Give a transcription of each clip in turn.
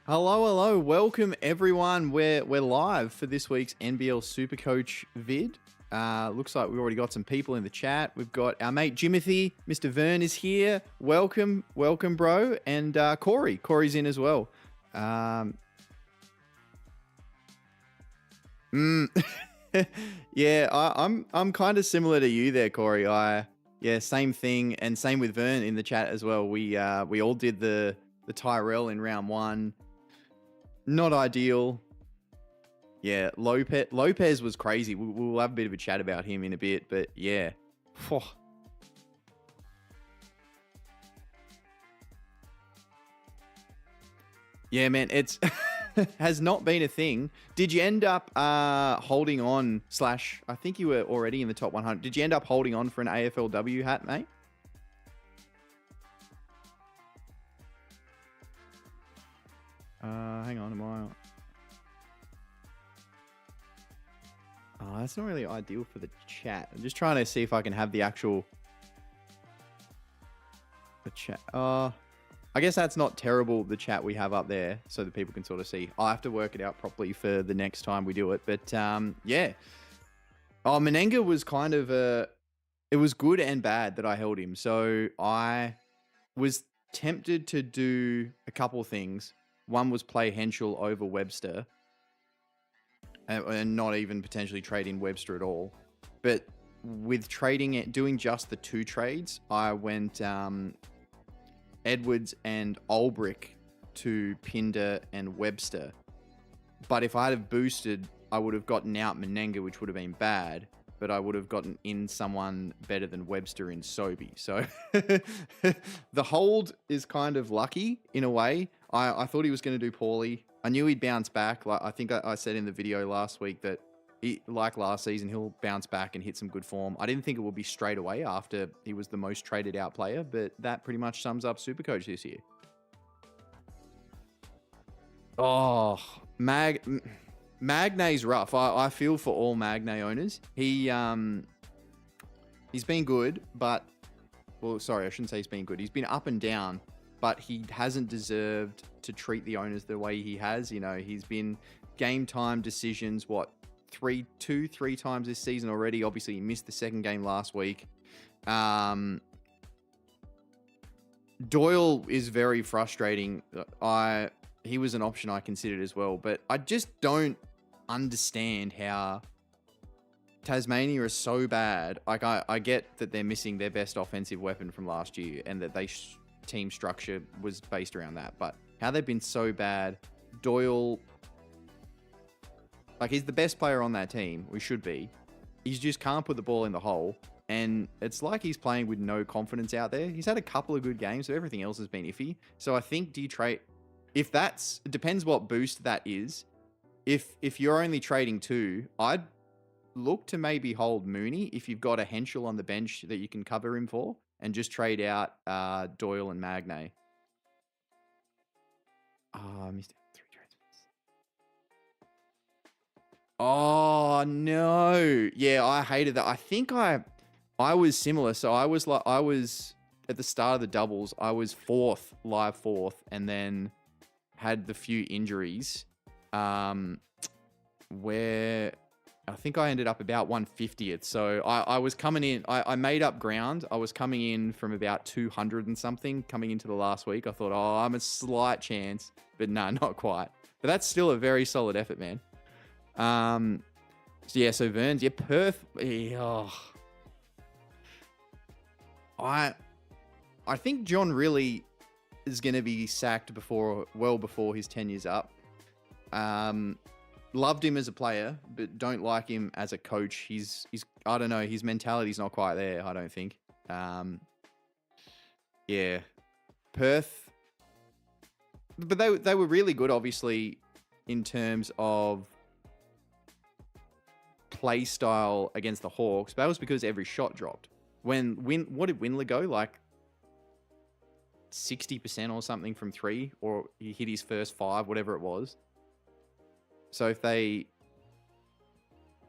Hello, hello. Welcome, everyone. We're live for this week's NBL SuperCoach vid. Looks like we've already got some people in the chat. We've got our mate Jimothy. Mr. Vern is here. Welcome, bro. And Corey's in as well. Yeah, I'm kind of similar to you there, Corey. Same thing, and same with Vern in the chat as well. We all did the Tyrell in round one. Not ideal. Yeah, Lopez was crazy. We'll have a bit of a chat about him in a bit, but yeah. Yeah, man, it's has not been a thing. Did you end up holding on / I think you were already in the top 100. Did you end up holding on for an AFLW hat, mate? Hang on, am I... Oh, that's not really ideal for the chat. I'm just trying to see if I can have the actual... The chat. I guess that's not terrible, the chat we have up there, so that people can sort of see. I'll have to work it out properly for the next time we do it. But, yeah. Oh, Menenga was kind of a... It was good and bad that I held him. So I was tempted to do a couple of things. One was play Henschel over Webster. And not even potentially trade in Webster at all. But with trading it, doing just the two trades, I went Edwards and Ulbrich to Pinder and Webster. But if I had have boosted, I would have gotten out Menenga, which would have been bad. But I would have gotten in someone better than Webster in Sobey. So the hold is kind of lucky in a way. I thought he was going to do poorly. I knew he'd bounce back. Like I think I said in the video last week that like last season, he'll bounce back and hit some good form. I didn't think it would be straight away after he was the most traded out player, but that pretty much sums up SuperCoach this year. Oh, Magne's rough. I feel for all Magne owners. He's been good, but... Well, sorry, I shouldn't say he's been good. He's been up and down, but he hasn't deserved to treat the owners the way he has. You know, he's been game time decisions, three times this season already. Obviously, he missed the second game last week. Doyle is very frustrating. He was an option I considered as well, but I just don't understand how Tasmania is so bad. Like I get that they're missing their best offensive weapon from last year and that team structure was based around that, but how they've been so bad. Doyle, like, he's the best player on that team. We should be. He just can't put the ball in the hole, and it's like he's playing with no confidence out there. He's had a couple of good games, but everything else has been iffy. So I think trade, if that's, it depends what boost that is. If you're only trading two, I'd look to maybe hold Mooney if you've got a Henschel on the bench that you can cover him for, and just trade out Doyle and Magne. Oh, I missed it. 3 trades. Oh, no. Yeah, I hated that. I think I was similar. So I was at the start of the doubles, I was live fourth, and then had the few injuries where I think I ended up about 150th. So I was coming in, I made up ground. I was coming in from about 200 and something coming into the last week. I thought, oh, I'm a slight chance, but no, not quite. But that's still a very solid effort, man. So yeah, so Verns, yeah, Perth. Oh. I think John really is going to be sacked well before his tenure's up. Loved him as a player, but don't like him as a coach. He's I don't know, his mentality's not quite there, I don't think. Yeah. Perth, but they were really good, obviously, in terms of play style against the Hawks. But that was because every shot dropped. What did Windler go? Like 60% or something from 3, or he hit his first 5, whatever it was. So if they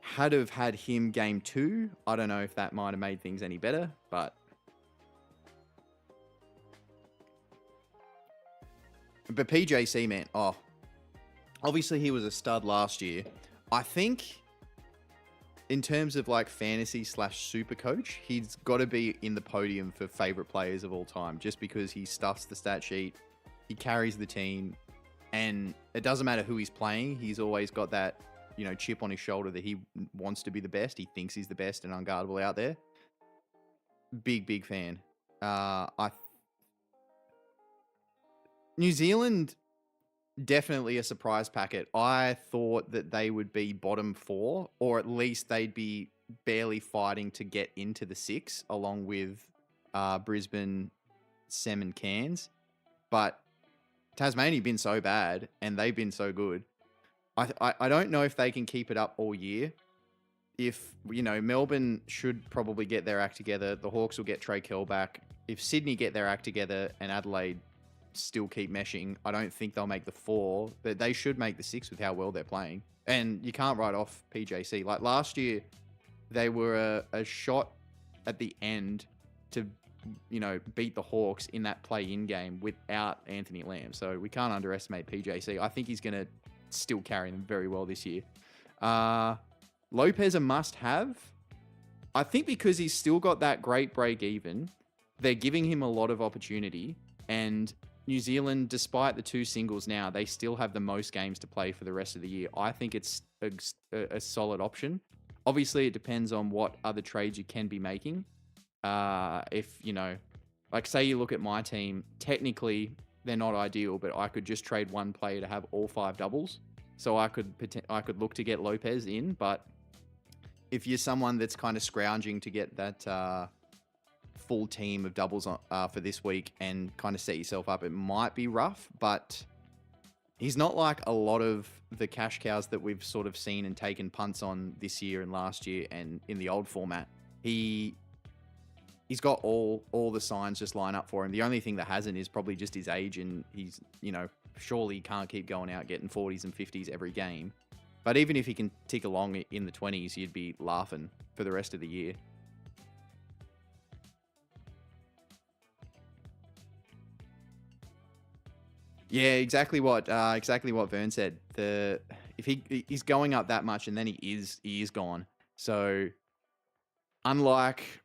had have had him game 2, I don't know if that might have made things any better, but PJC, man, oh, obviously he was a stud last year. I think in terms of like fantasy slash super coach, he's got to be in the podium for favorite players of all time, just because he stuffs the stat sheet, he carries the team, and it doesn't matter who he's playing. He's always got that, chip on his shoulder that he wants to be the best. He thinks he's the best and unguardable out there. Big fan. New Zealand, definitely a surprise packet. I thought that they would be bottom 4, or at least they'd be barely fighting to get into the 6, along with Brisbane, Sem, and Cairns. But Tasmania been so bad, and they've been so good. I don't know if they can keep it up all year. If, Melbourne should probably get their act together. The Hawks will get Trey Kell back. If Sydney get their act together and Adelaide still keep meshing, I don't think they'll make the 4, but they should make the 6 with how well they're playing. And you can't write off PJC. Like last year, they were a shot at the end to, beat the Hawks in that play-in game without Anthony Lamb. So we can't underestimate PJC. I think he's going to still carry them very well this year. Lopez a must-have. I think because he's still got that great break-even, they're giving him a lot of opportunity. And New Zealand, despite the 2 singles now, they still have the most games to play for the rest of the year. I think it's a solid option. Obviously, it depends on what other trades you can be making. If, like say you look at my team, technically they're not ideal, but I could just trade one player to have all 5 doubles. So I could look to get Lopez in, but if you're someone that's kind of scrounging to get that full team of doubles for this week and kind of set yourself up, it might be rough, but he's not like a lot of the cash cows that we've sort of seen and taken punts on this year and last year and in the old format. He's got all the signs just line up for him. The only thing that hasn't is probably just his age, and he's, surely can't keep going out getting 40s and 50s every game. But even if he can tick along in the 20s, you'd be laughing for the rest of the year. Yeah, exactly what Vern said. If he's going up that much, and then he is gone. So unlike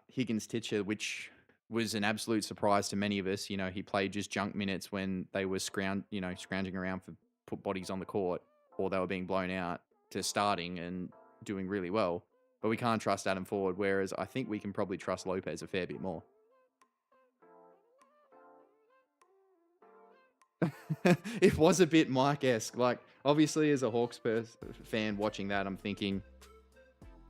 Higgins Titcher, which was an absolute surprise to many of us, he played just junk minutes when they were scrounging around for put bodies on the court, or they were being blown out, to starting and doing really well. But we can't trust Adam Ford, whereas I think we can probably trust Lopez a fair bit more. It was a bit Mike-esque. Like, obviously, as a Hawks fan watching that, I'm thinking,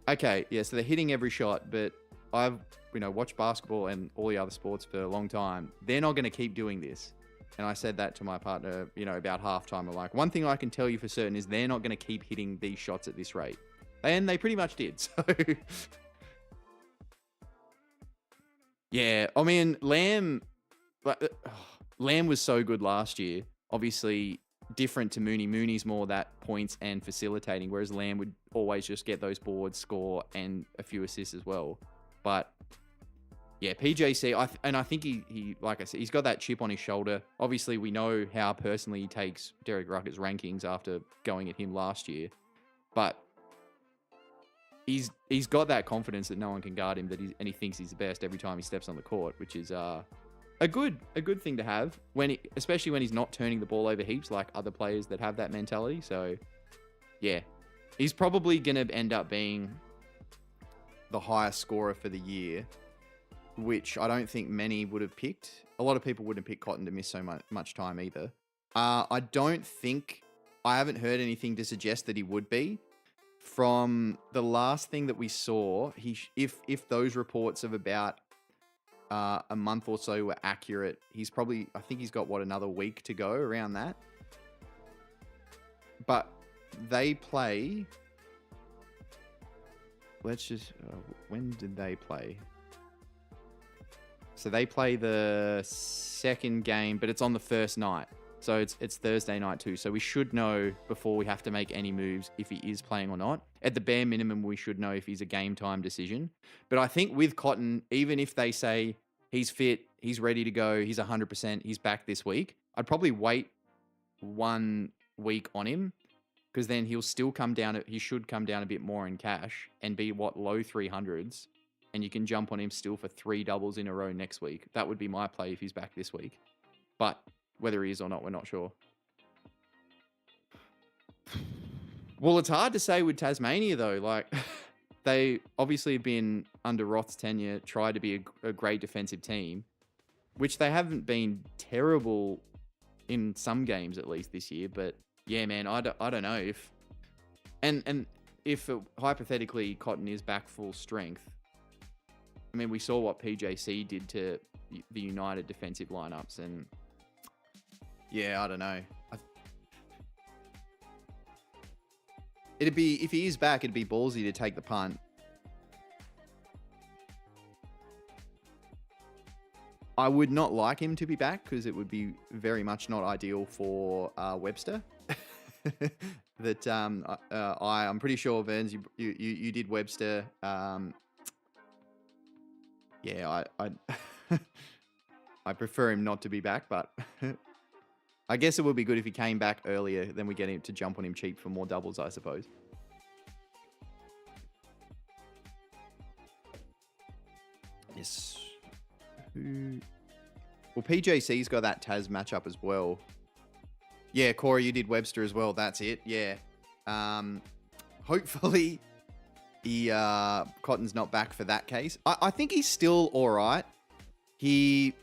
okay, yeah, so they're hitting every shot, but I've watched basketball and all the other sports for a long time. They're not going to keep doing this. And I said that to my partner, about halftime. I'm like, one thing I can tell you for certain is they're not going to keep hitting these shots at this rate. And they pretty much did. So, yeah, I mean, Lamb was so good last year. Obviously, different to Mooney. Mooney's more that points and facilitating, whereas Lamb would always just get those boards, score, and a few assists as well. But yeah, PJC, I think he, like I said, he's got that chip on his shoulder. Obviously, we know how personally he takes Derek Ruckett's rankings after going at him last year, but he's got that confidence that no one can guard him, and he thinks he's the best every time he steps on the court, which is a good thing to have, especially when he's not turning the ball over heaps like other players that have that mentality. So yeah, he's probably going to end up being the highest scorer for the year, which I don't think many would have picked. A lot of people wouldn't pick Cotton to miss so much time either. I haven't heard anything to suggest that he would be. From the last thing that we saw, if those reports of about a month or so were accurate, I think he's got another week to go around that. But they play. When did they play? So they play the second game, but it's on the first night. So it's Thursday night too. So we should know before we have to make any moves if he is playing or not. At the bare minimum, we should know if he's a game time decision. But I think with Cotton, even if they say he's fit, he's ready to go, he's 100%, he's back this week, I'd probably wait one week on him, because then he'll still come down. He should come down a bit more in cash and be low 300s, and you can jump on him still for 3 doubles in a row next week. That would be my play if he's back this week. But whether he is or not, we're not sure. Well, it's hard to say with Tasmania though. Like, they obviously have been under Roth's tenure, tried to be a great defensive team, which they haven't been terrible in some games at least this year. But yeah, man, I don't know if and if hypothetically Cotton is back full strength. I mean, we saw what PJC did to the United defensive lineups, and yeah, I don't know. It'd be, if he is back, it'd be ballsy to take the punt. I would not like him to be back because it would be very much not ideal for Webster. That I'm pretty sure, Verns, you did Webster. Yeah, I I prefer him not to be back, but I guess it would be good if he came back earlier. Then we get him to jump on him cheap for more doubles, I suppose. Yes. Well, PJC's got that Taz matchup as well. Yeah, Corey, you did Webster as well. That's it. Yeah. Hopefully, Cotton's not back for that case. I think he's still all right. He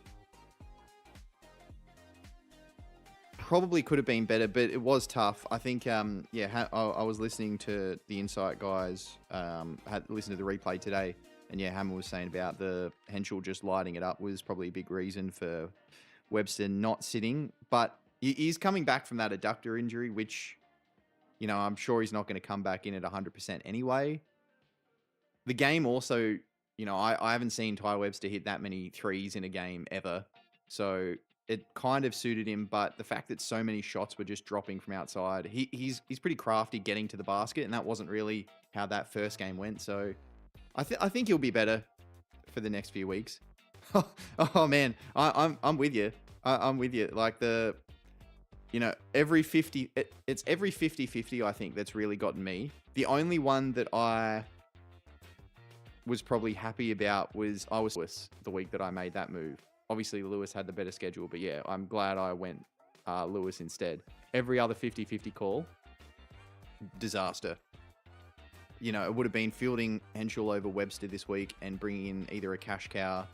probably could have been better, but it was tough. I think, yeah, I was listening to the Insight guys, had listened to the replay today, and yeah, Hammer was saying about the Henschel just lighting it up was probably a big reason for Webster not sitting, but he's coming back from that adductor injury, which, you know, I'm sure he's not going to come back in at 100% anyway. The game also, you know, I haven't seen Ty Webster hit that many threes in a game ever, so it kind of suited him, but the fact that so many shots were just dropping from outside, he's pretty crafty getting to the basket, and that wasn't really how that first game went. So I think he'll be better for the next few weeks. Oh man, I'm with you. I'm with you. Like you know, every 50, it's every 50-50, I think, that's really gotten me. The only one that I was probably happy about was Lewis the week that I made that move. Obviously, Lewis had the better schedule, but yeah, I'm glad I went Lewis instead. Every other 50-50 call, disaster. You know, it would have been fielding Henschel over Webster this week and bringing in either a cash cow,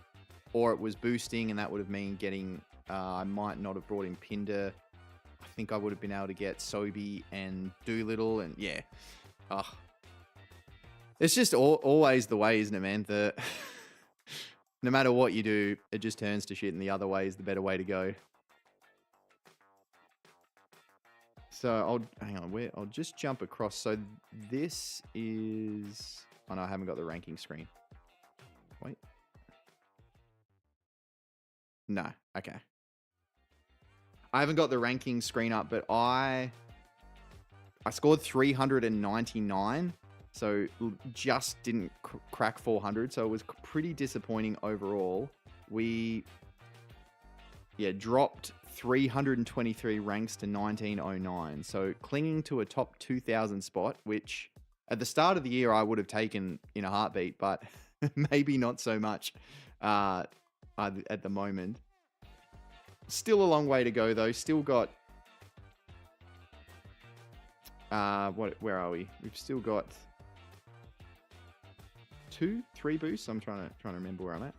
or it was boosting, and that would have meant getting, I might not have brought in Pinder. I think I would have been able to get Sobey and Doolittle, and yeah. It's just always the way, isn't it, man? No matter what you do, it just turns to shit, and the other way is the better way to go. So I'll just jump across. So this is, oh no, I haven't got the ranking screen. Wait. No, okay. I haven't got the ranking screen up, but I scored 399. So just didn't crack 400. So it was pretty disappointing overall. We, dropped 323 ranks to 1909. So clinging to a top 2000 spot, which at the start of the year I would have taken in a heartbeat, but maybe not so much at the moment. Still a long way to go though. Still got, where are we? We've still got 2-3 boosts. I'm trying to remember where I'm at.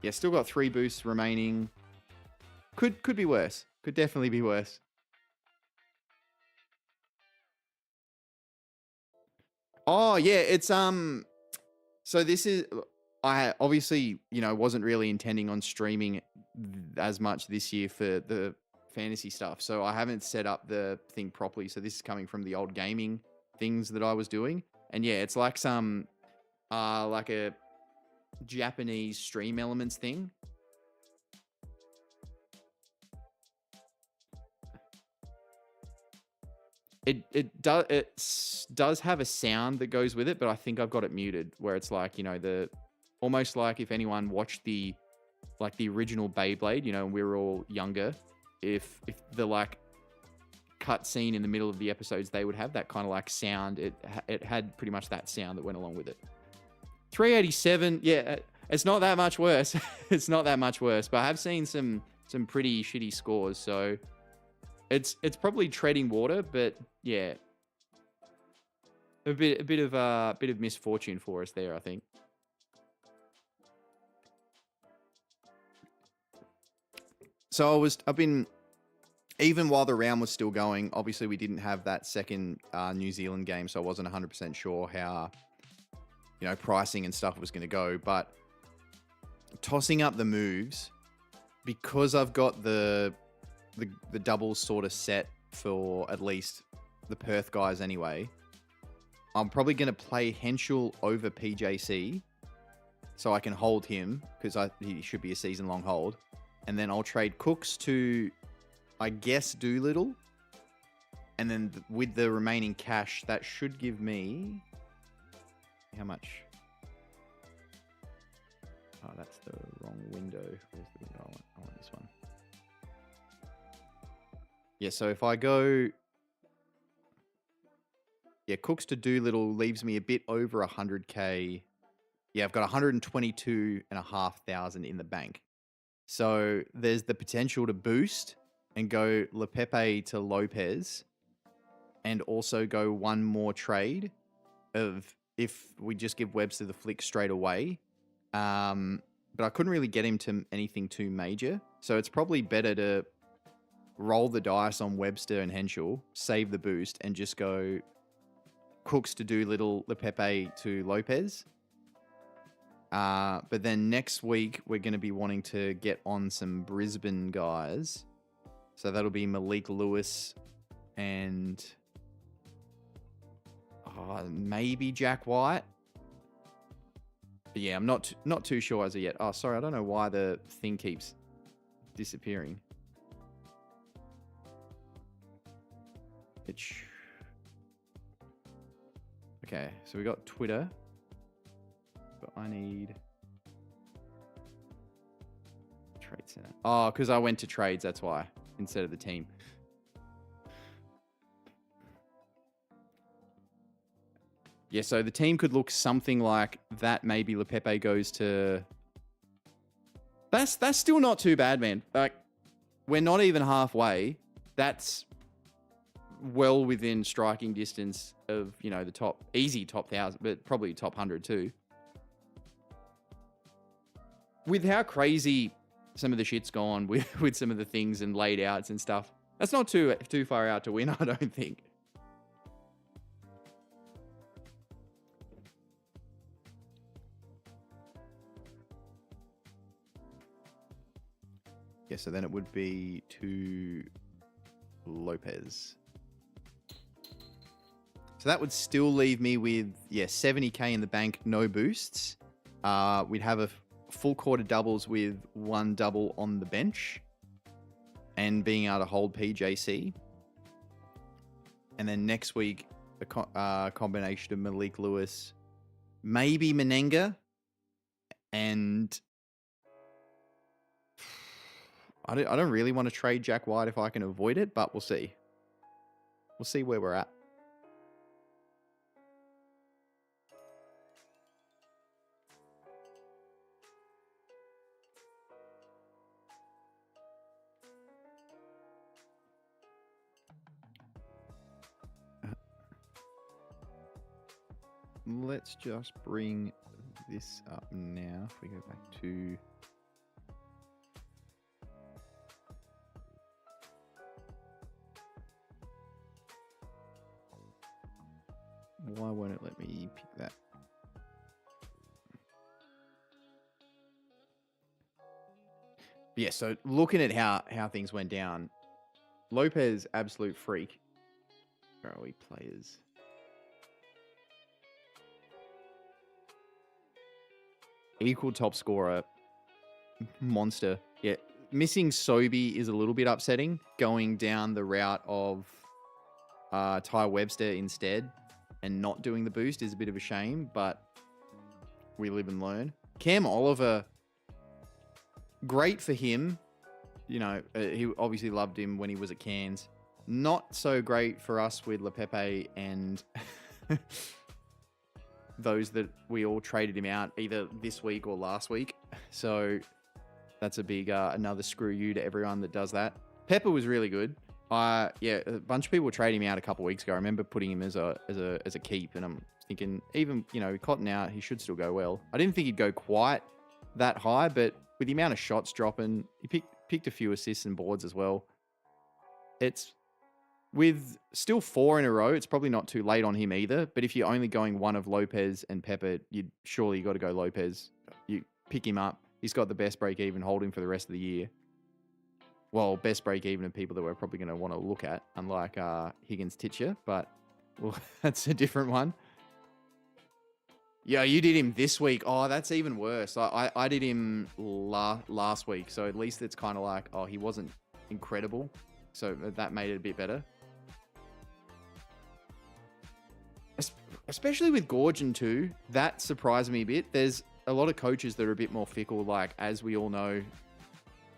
Yeah, still got 3 boosts remaining. Could be worse. Could definitely be worse. Oh yeah, it's so this is, I obviously, you know, wasn't really intending on streaming as much this year for the fantasy stuff. So I haven't set up the thing properly. So this is coming from the old gaming things that I was doing. And yeah, it's like some, like a Japanese stream elements thing. It does have a sound that goes with it, but I think I've got it muted where it's like, you know, almost like if anyone watched the like the original Beyblade, you know, we were all younger, if the like cut scene in the middle of the episodes, they would have that kind of like sound. It had pretty much that sound that went along with it. 387, yeah, it's not that much worse. It's not that much worse, but I have seen some pretty shitty scores, so it's probably treading water, but yeah, a bit of misfortune for us there, I think. So I've been, even while the round was still going, obviously we didn't have that second New Zealand game, so I wasn't 100% sure how, you know, pricing and stuff was going to go. But tossing up the moves, because I've got the doubles sort of set for at least the Perth guys anyway, I'm probably going to play Henschel over PJC so I can hold him, because he should be a season-long hold. And then I'll trade Cooks to, I guess, Doolittle. And then with the remaining cash, that should give me... How much? Oh, that's the wrong window. Where's the window? I want this one. Yeah, so if I go... Yeah, Cooks to Doolittle leaves me a bit over 100k. Yeah, I've got 122,500 in the bank. So there's the potential to boost and go Lepepe to Lopez, and also go one more trade of if we just give Webster the flick straight away. But I couldn't really get him to anything too major. So it's probably better to roll the dice on Webster and Henschel, save the boost, and just go Cooks to Doolittle, Lepepe to Lopez. But then next week, we're going to be wanting to get on some Brisbane guys. So that'll be Malik Lewis and maybe Jack White. But yeah, I'm not too sure as of yet. Oh, sorry, I don't know why the thing keeps disappearing. Okay, so we got Twitter. But I need Trade Center. Oh, because I went to trades, that's why, instead of the team. Yeah, so the team could look something like that. Maybe Lepepe goes to... That's still not too bad, man. Like, we're not even halfway. That's well within striking distance of, you know, the top 1,000, but probably top 100 too. With how crazy some of the shit's gone with some of the things and laid outs and stuff, that's not too far out to win, I don't think. Yeah, so then it would be to Lopez. So that would still leave me with, 70k in the bank, no boosts. We'd have a full quarter doubles with one double on the bench and being able to hold PJC. And then next week, a combination of Malik Lewis, maybe Menenga, and I don't really want to trade Jack White if I can avoid it, but we'll see. We'll see where we're at. Let's just bring this up now. If we go back to... Why won't it let me pick that? Yeah, so looking at how things went down, Lopez, absolute freak. Where are we, players? Equal top scorer, monster. Yeah, missing Sobey is a little bit upsetting. Going down the route of Ty Webster instead and not doing the boost is a bit of a shame, but we live and learn. Cam Oliver, great for him. He obviously loved him when he was at Cairns. Not so great for us with Lepepe and those that we all traded him out either this week or last week. So that's a big another screw you to everyone that does that. Pepper was really good. A bunch of people traded him out a couple of weeks ago. I remember putting him as a keep, and I'm thinking even Cotton out, he should still go well. I didn't think he'd go quite that high, but with the amount of shots dropping, he picked a few assists and boards as well. It's with still 4 in a row. It's probably not too late on him either. But if you're only going one of Lopez and Pepper, you got to go Lopez. You pick him up. He's got the best break even. Hold him for the rest of the year. Well, best break even of people that we're probably going to want to look at, unlike Higgins Titcher, but that's a different one. Yeah, you did him this week. Oh, that's even worse. I did him last week, so at least it's kind of like, he wasn't incredible, so that made it a bit better. Especially with Gorgon too, that surprised me a bit. There's a lot of coaches that are a bit more fickle, like, as we all know,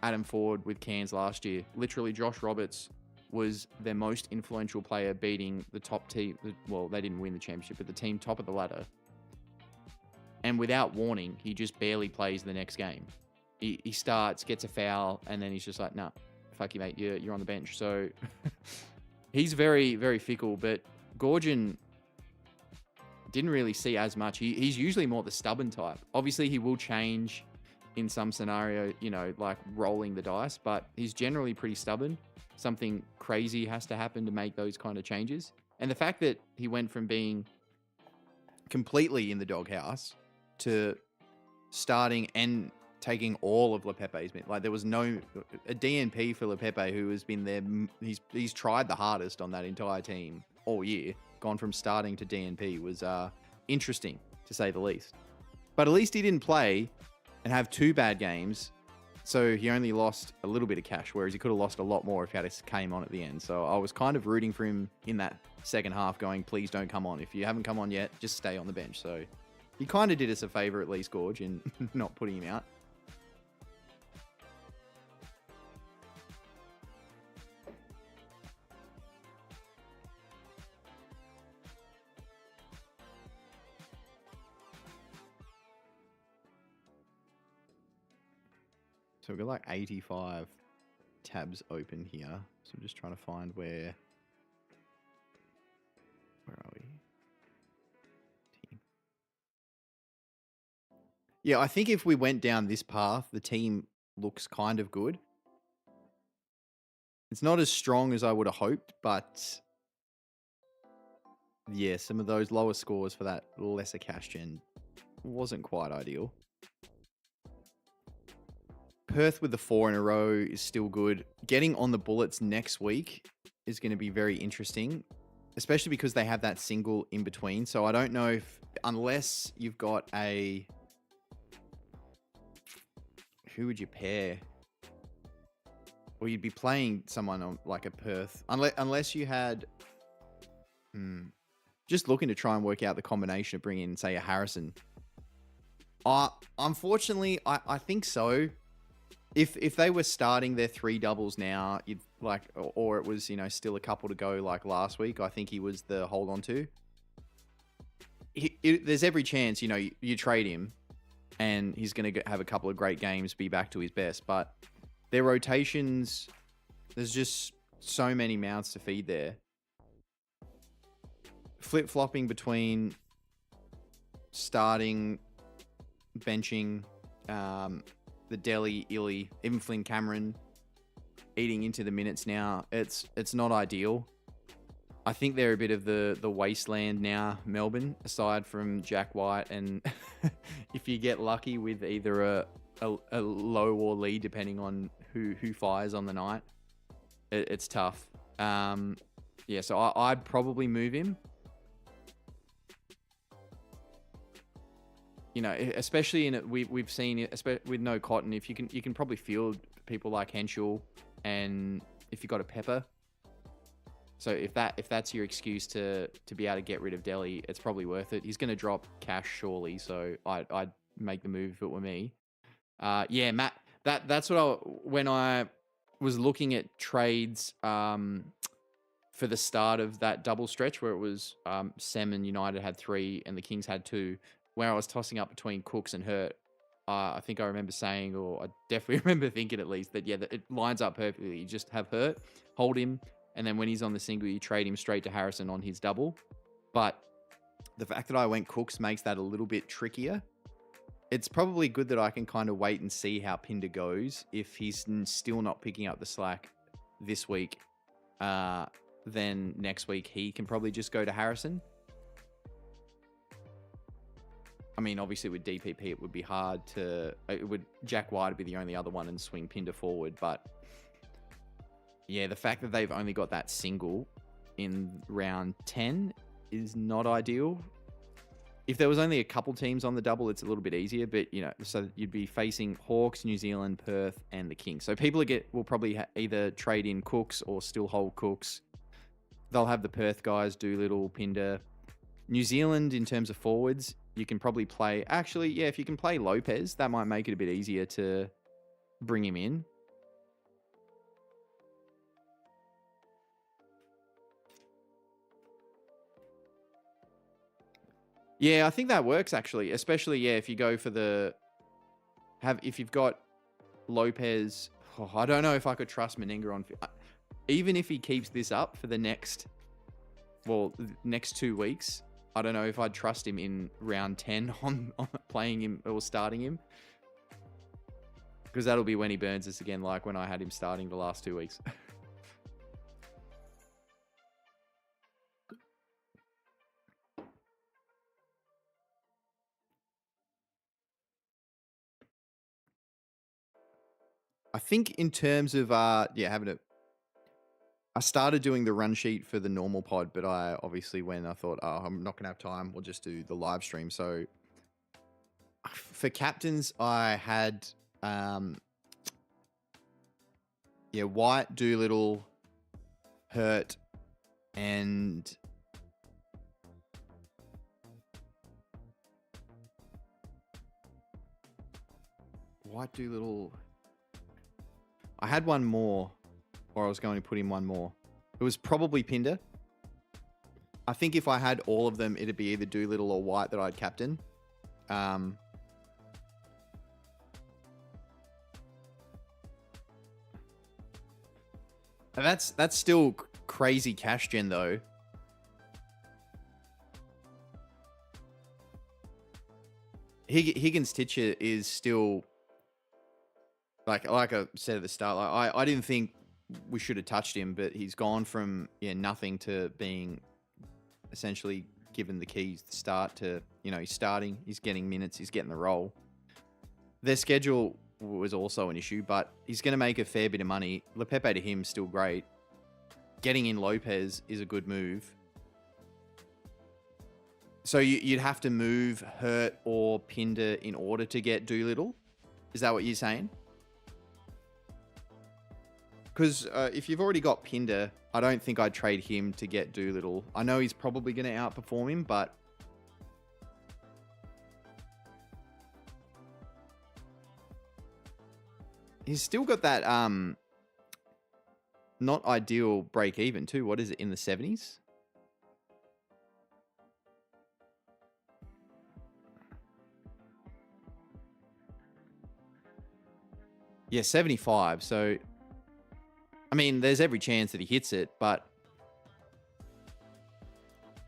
Adam Ford with Cairns last year. Literally, Josh Roberts was their most influential player, beating the top team. Well, they didn't win the championship, but the team top of the ladder. And without warning, he just barely plays the next game. He starts, gets a foul, and then he's just like, nah, fuck you, mate, you're on the bench. So he's very, very fickle, but Gorgon didn't really see as much. He's usually more the stubborn type. Obviously, he will change in some scenario, like rolling the dice, but he's generally pretty stubborn. Something crazy has to happen to make those kind of changes. And the fact that he went from being completely in the doghouse to starting and taking all of Lepepe's minutes. Like, there was a DNP for Lepepe, who has been there. He's tried the hardest on that entire team all year. Gone from starting to DNP was interesting, to say the least. But at least he didn't play and have 2 bad games, so he only lost a little bit of cash, whereas he could have lost a lot more if he had came on at the end. So I was kind of rooting for him in that second half, going, please don't come on. If you haven't come on yet, just stay on the bench. So he kind of did us a favor, at least, Gorge, in not putting him out. So we've got like 85 tabs open here. So I'm just trying to find where are we? Team. Yeah, I think if we went down this path, the team looks kind of good. It's not as strong as I would have hoped, but yeah, some of those lower scores for that lesser cash gen wasn't quite ideal. Perth with the 4 in a row is still good. Getting on the Bullets next week is going to be very interesting, especially because they have that single in between. So I don't know if, unless you've got who would you pair? Or you'd be playing someone on like a Perth, unless you had, just looking to try and work out the combination of bringing in, say, a Harrison. Unfortunately, I think so. If they were starting their 3 doubles now, you'd like, or it was, still a couple to go like last week, I think he was the hold on to. There's every chance, you trade him and he's going to have a couple of great games, be back to his best. But their rotations, there's just so many mouths to feed there. Flip-flopping between starting, benching, the Delhi, Illy, even Flynn Cameron eating into the minutes now. It's not ideal. I think they're a bit of the wasteland now, Melbourne, aside from Jack White. And if you get lucky with either a low or lead, depending on who fires on the night, it's tough. So I'd probably move him. Especially we've seen it, with no Cotton. If you can probably field people like Henschel, and if you got a Pepper. So if that's your excuse to be able to get rid of Delhi, it's probably worth it. He's going to drop cash surely, so I'd make the move if it were me. Matt That's when I was looking at trades for the start of that double stretch where it was Sem and United had 3 and the Kings had 2, where I was tossing up between Cooks and Hurt. I think I remember saying, or I definitely remember thinking at least, that that it lines up perfectly. You just have Hurt, hold him, and then when he's on the single, you trade him straight to Harrison on his double. But the fact that I went Cooks makes that a little bit trickier. It's probably good that I can kind of wait and see how Pinder goes. If he's still not picking up the slack this week, then next week he can probably just go to Harrison. I mean, obviously with DPP, it would be hard to... Jack White would be the only other one and swing Pinder forward. But yeah, the fact that they've only got that single in round 10 is not ideal. If there was only a couple teams on the double, it's a little bit easier. But, so you'd be facing Hawks, New Zealand, Perth, and the Kings. So people will probably either trade in Cooks or still hold Cooks. They'll have the Perth guys, Doolittle, Pinder. New Zealand, in terms of forwards, you can probably play... Actually, yeah, if you can play Lopez, that might make it a bit easier to bring him in. Yeah, I think that works, actually. Especially, if you go for if you've got Lopez... Oh, I don't know if I could trust Meninga on... Even if he keeps this up for the next 2 weeks, I don't know if I'd trust him in round 10 on playing him or starting him. Because that'll be when he burns us again, like when I had him starting the last 2 weeks. I think in terms of having it, I started doing the run sheet for the normal pod, but I obviously, when I thought, I'm not gonna have time, we'll just do the live stream. So for captains, I had White, Doolittle, Hurt, and White, Doolittle. I had one more, or I was going to put in one more. It was probably Pinder. I think if I had all of them, it'd be either Doolittle or White that I'd captain. That's still crazy cash gen though. Higgins Titcher is still like I said at the start. Like I didn't think we should have touched him, but he's gone from nothing to being essentially given the keys to start to he's starting, he's getting minutes, he's getting the role. Their schedule was also an issue, but he's going to make a fair bit of money. Lepepe to him still great. Getting in Lopez is a good move. So you'd have to move Hurt or Pinder in order to get Doolittle? Is that what you're saying? Because if you've already got Pinder, I don't think I'd trade him to get Doolittle. I know he's probably going to outperform him, but... he's still got that not ideal break even too. What is it, in the 70s? Yeah, 75. So, I mean, there's every chance that he hits it, but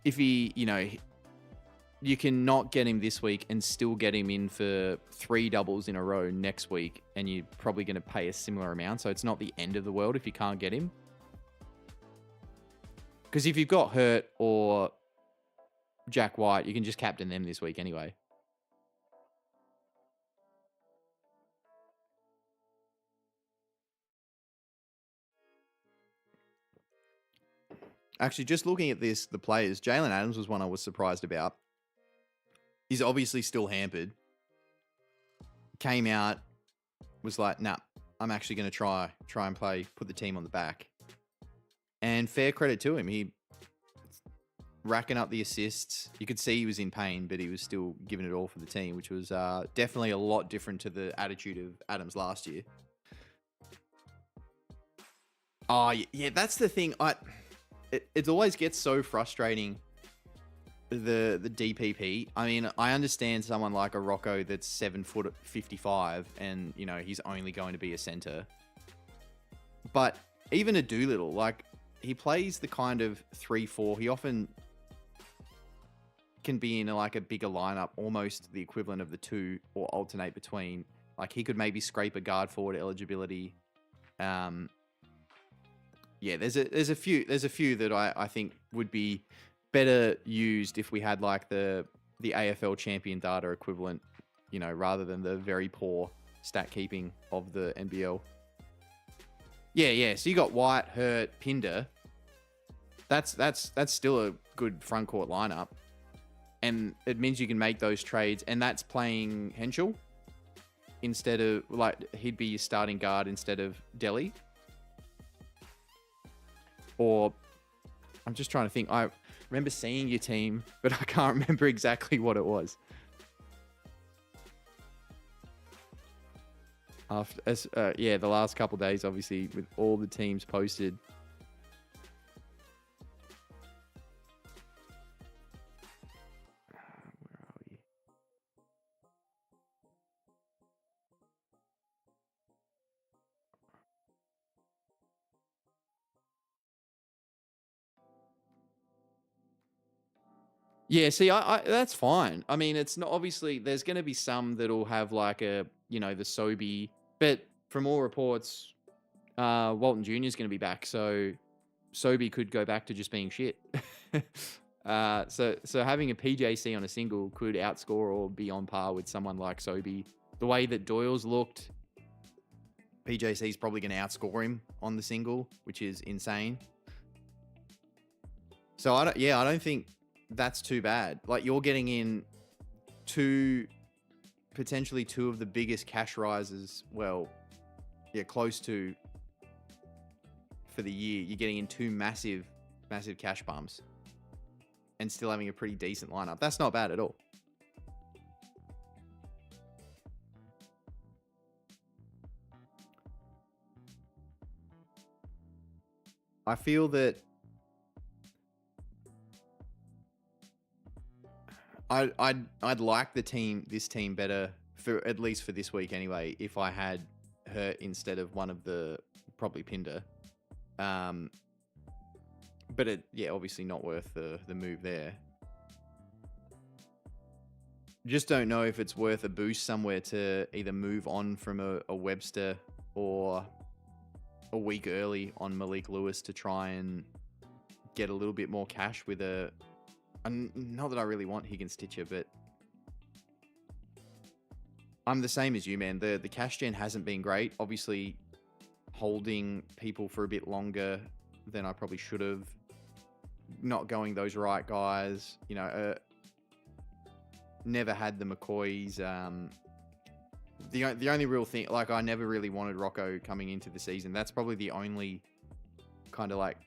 if he, you can not get him this week and still get him in for 3 doubles in a row next week, and you're probably going to pay a similar amount. So it's not the end of the world if you can't get him. Because if you've got Hurt or Jack White, you can just captain them this week anyway. Actually, just looking at the players, Jalen Adams was one I was surprised about. He's obviously still hampered. Came out, was like, nah, I'm actually going to try and play, put the team on the back. And fair credit to him. racking up the assists. You could see he was in pain, but he was still giving it all for the team, which was definitely a lot different to the attitude of Adams last year. Oh, yeah, that's the thing. It always gets so frustrating, the DPP. I mean, I understand someone like a Rocco that's 7'55", and, you know, he's only going to be a center. But even a Doolittle, like, he plays the kind of 3-4. He often can be in like a bigger lineup, almost the equivalent of the two, or alternate between. Like, he could maybe scrape a guard forward eligibility. Yeah, there's a few that I think would be better used if we had like the AFL champion data equivalent, you know, rather than the very poor stat keeping of the NBL. Yeah. So you got White, Hurt, Pinder. That's still a good front court lineup, and it means you can make those trades. And that's playing Henschel instead of, like, he'd be your starting guard instead of Delhi. Or I'm just trying to think. I remember seeing your team, but I can't remember exactly what it was. The last couple of days, obviously, with all the teams posted. Where are we? Yeah, see, I that's fine. I mean, it's not, obviously there's going to be some that'll have like a, you know, the Sobe, but from all reports, Walton Jr. is going to be back, so Sobe could go back to just being shit. So having a PJC on a single could outscore or be on par with someone like Sobe. The way that Doyle's looked, PJC is probably going to outscore him on the single, which is insane. So I don't think that's too bad. Like, you're getting in potentially two of the biggest cash rises. Well, yeah, close to, for the year. You're getting in two massive cash bumps and still having a pretty decent lineup. That's not bad at all. I feel that I'd like this team better, for at least for this week anyway, if I had Hurt instead of one of the, probably Pinder. But obviously not worth the move there. Just don't know if it's worth a boost somewhere to either move on from a Webster, or a week early on Malik Lewis to try and get a little bit more cash with a. Not that I really want Higgins Stitcher, but I'm the same as you, man. The cash gen hasn't been great. Obviously, holding people for a bit longer than I probably should have. Not going those right guys. You know, never had the McCoys. The only real thing, like, I never really wanted Rocco coming into the season. That's probably the only kind of like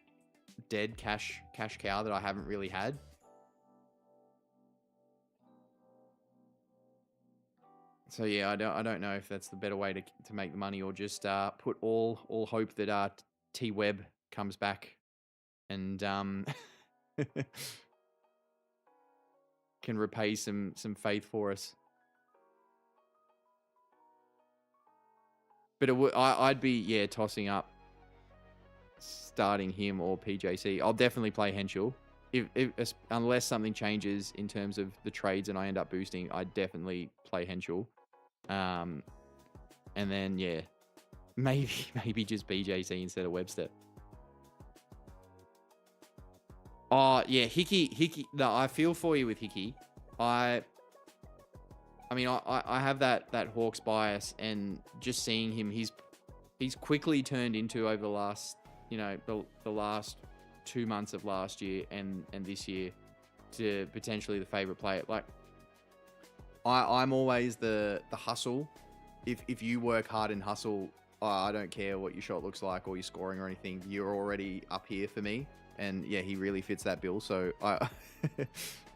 dead cash cow that I haven't really had. So yeah, I don't know if that's the better way to make the money, or just put all hope that T Webb comes back and can repay some faith for us. But I'd be tossing up starting him or PJC. I'll definitely play Henschel. If unless something changes in terms of the trades and I end up boosting, I'd definitely play Henschel. And then maybe just BJC instead of Webster. Oh yeah, Hickey. No, I feel for you with Hickey. I mean, I have that Hawks bias, and just seeing him, he's quickly turned into, over the last, you know, the last 2 months of last year and this year, to potentially the favorite player. Like, I'm always the hustle. If you work hard and hustle, I don't care what your shot looks like or your scoring or anything. You're already up here for me. and yeah, he really fits that bill. So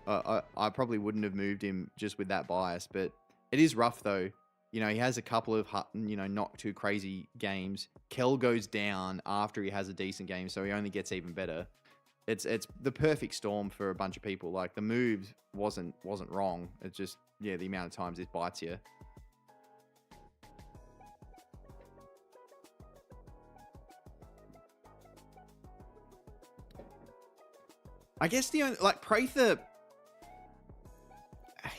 I probably wouldn't have moved him just with that bias, but it is rough though. You know, he has a couple of, not too crazy games. Kel goes down after he has a decent game, so he only gets even better. It's the perfect storm for a bunch of people. Like, the move wasn't wrong. It's just, yeah, the amount of times it bites you. I guess the only, like, Prather,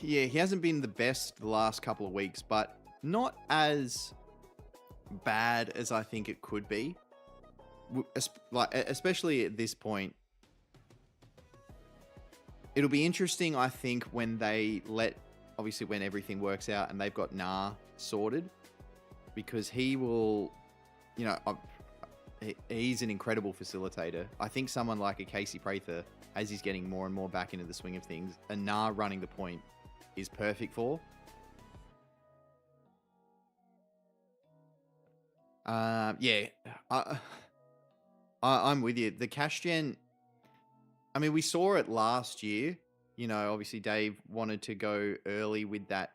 yeah, he hasn't been the best the last couple of weeks, but not as bad as I think it could be. Like, especially at this point. It'll be interesting, I think, when they obviously when everything works out and they've got Nah sorted, because he will, he's an incredible facilitator. I think someone like a Casey Prather, as he's getting more and more back into the swing of things, a Nah running the point is perfect for. Yeah, I'm with you. The cash gen, I mean, we saw it last year. Obviously Dave wanted to go early with that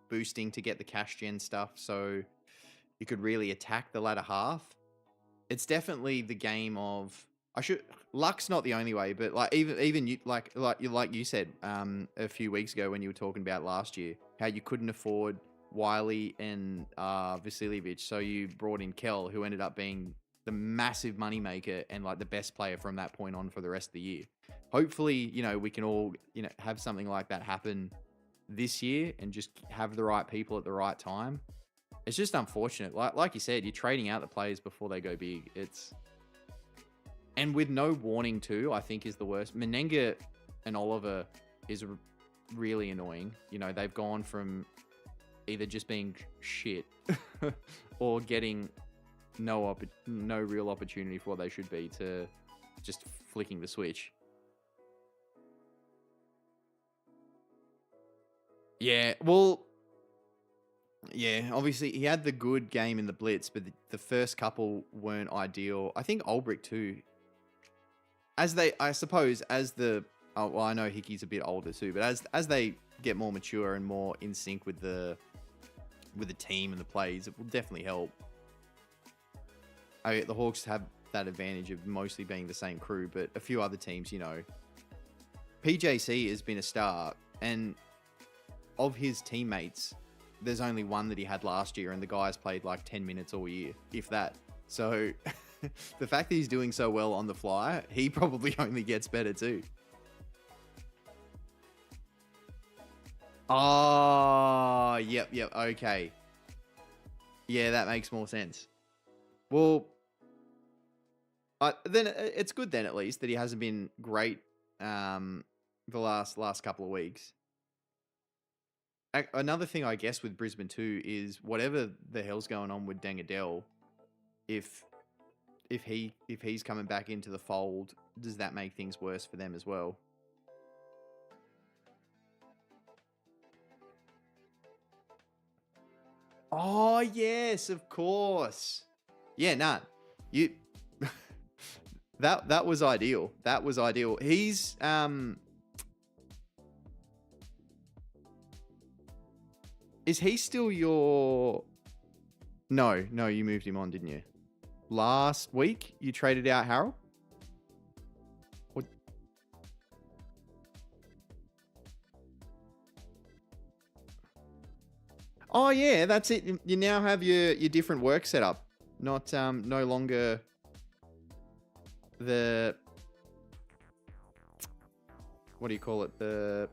boosting to get the cash gen stuff, so you could really attack the latter half. It's definitely the game of luck's not the only way, but like even you like you said a few weeks ago when you were talking about last year, how you couldn't afford Wiley and Vasiljevic, so you brought in Kel, who ended up being the massive moneymaker and like the best player from that point on for the rest of the year. Hopefully, we can all, have something like that happen this year and just have the right people at the right time. It's just unfortunate. Like you said, you're trading out the players before they go big. And with no warning too, I think is the worst. Menenga and Oliver is really annoying. They've gone from either just being shit or getting no real opportunity for what they should be to just flicking the switch. Yeah, well, yeah, obviously he had the good game in the Blitz, but the first couple weren't ideal. I think Ulbrich too. I suppose, I know Hickey's a bit older too, but as they get more mature and more in sync with the team and the plays, it will definitely help. The Hawks have that advantage of mostly being the same crew, but a few other teams, PJC has been a star, and of his teammates, there's only one that he had last year, and the guy's played like 10 minutes all year, if that. So the fact that he's doing so well on the fly, he probably only gets better too. Oh, yep, okay. Yeah, that makes more sense. Well, then it's good then at least that he hasn't been great the last couple of weeks. Another thing, I guess, with Brisbane too is whatever the hell's going on with Dengadell, if he's coming back into the fold, does that make things worse for them as well? Oh yes, of course. Yeah, nah. You that was ideal. That was ideal. He's is he still your... No, you moved him on, didn't you? Last week, you traded out Harold? What? Oh, yeah, that's it. You now have your different work setup. Not, no longer the... What do you call it? The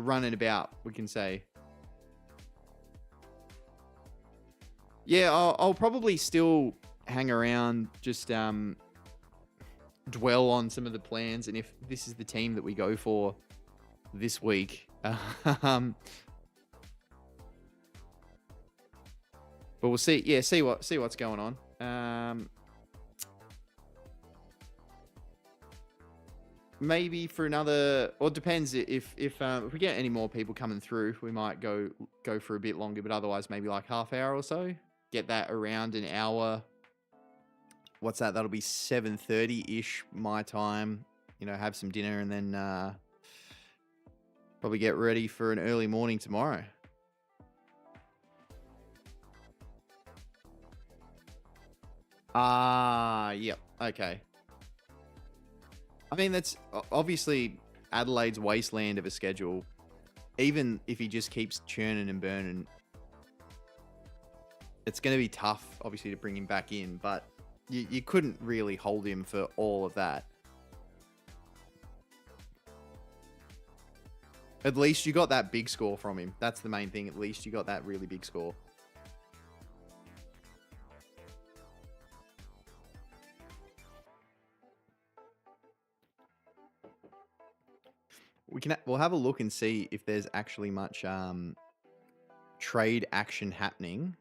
running about, we can say. Yeah, I'll probably still hang around, just dwell on some of the plans, and if this is the team that we go for this week, but we'll see. Yeah, see what's going on. Maybe for another, or it depends if we get any more people coming through, we might go for a bit longer, but otherwise maybe like half hour or so. Get that around an hour what's that? That'll be 7:30-ish my time. Have some dinner and then probably get ready for an early morning tomorrow. Yep. Okay. I mean, that's obviously Adelaide's wasteland of a schedule. Even if he just keeps churning and burning, it's going to be tough, obviously, to bring him back in. But you couldn't really hold him for all of that. At least you got that big score from him. That's the main thing. At least you got that really big score. We'll have a look and see if there's actually much trade action happening.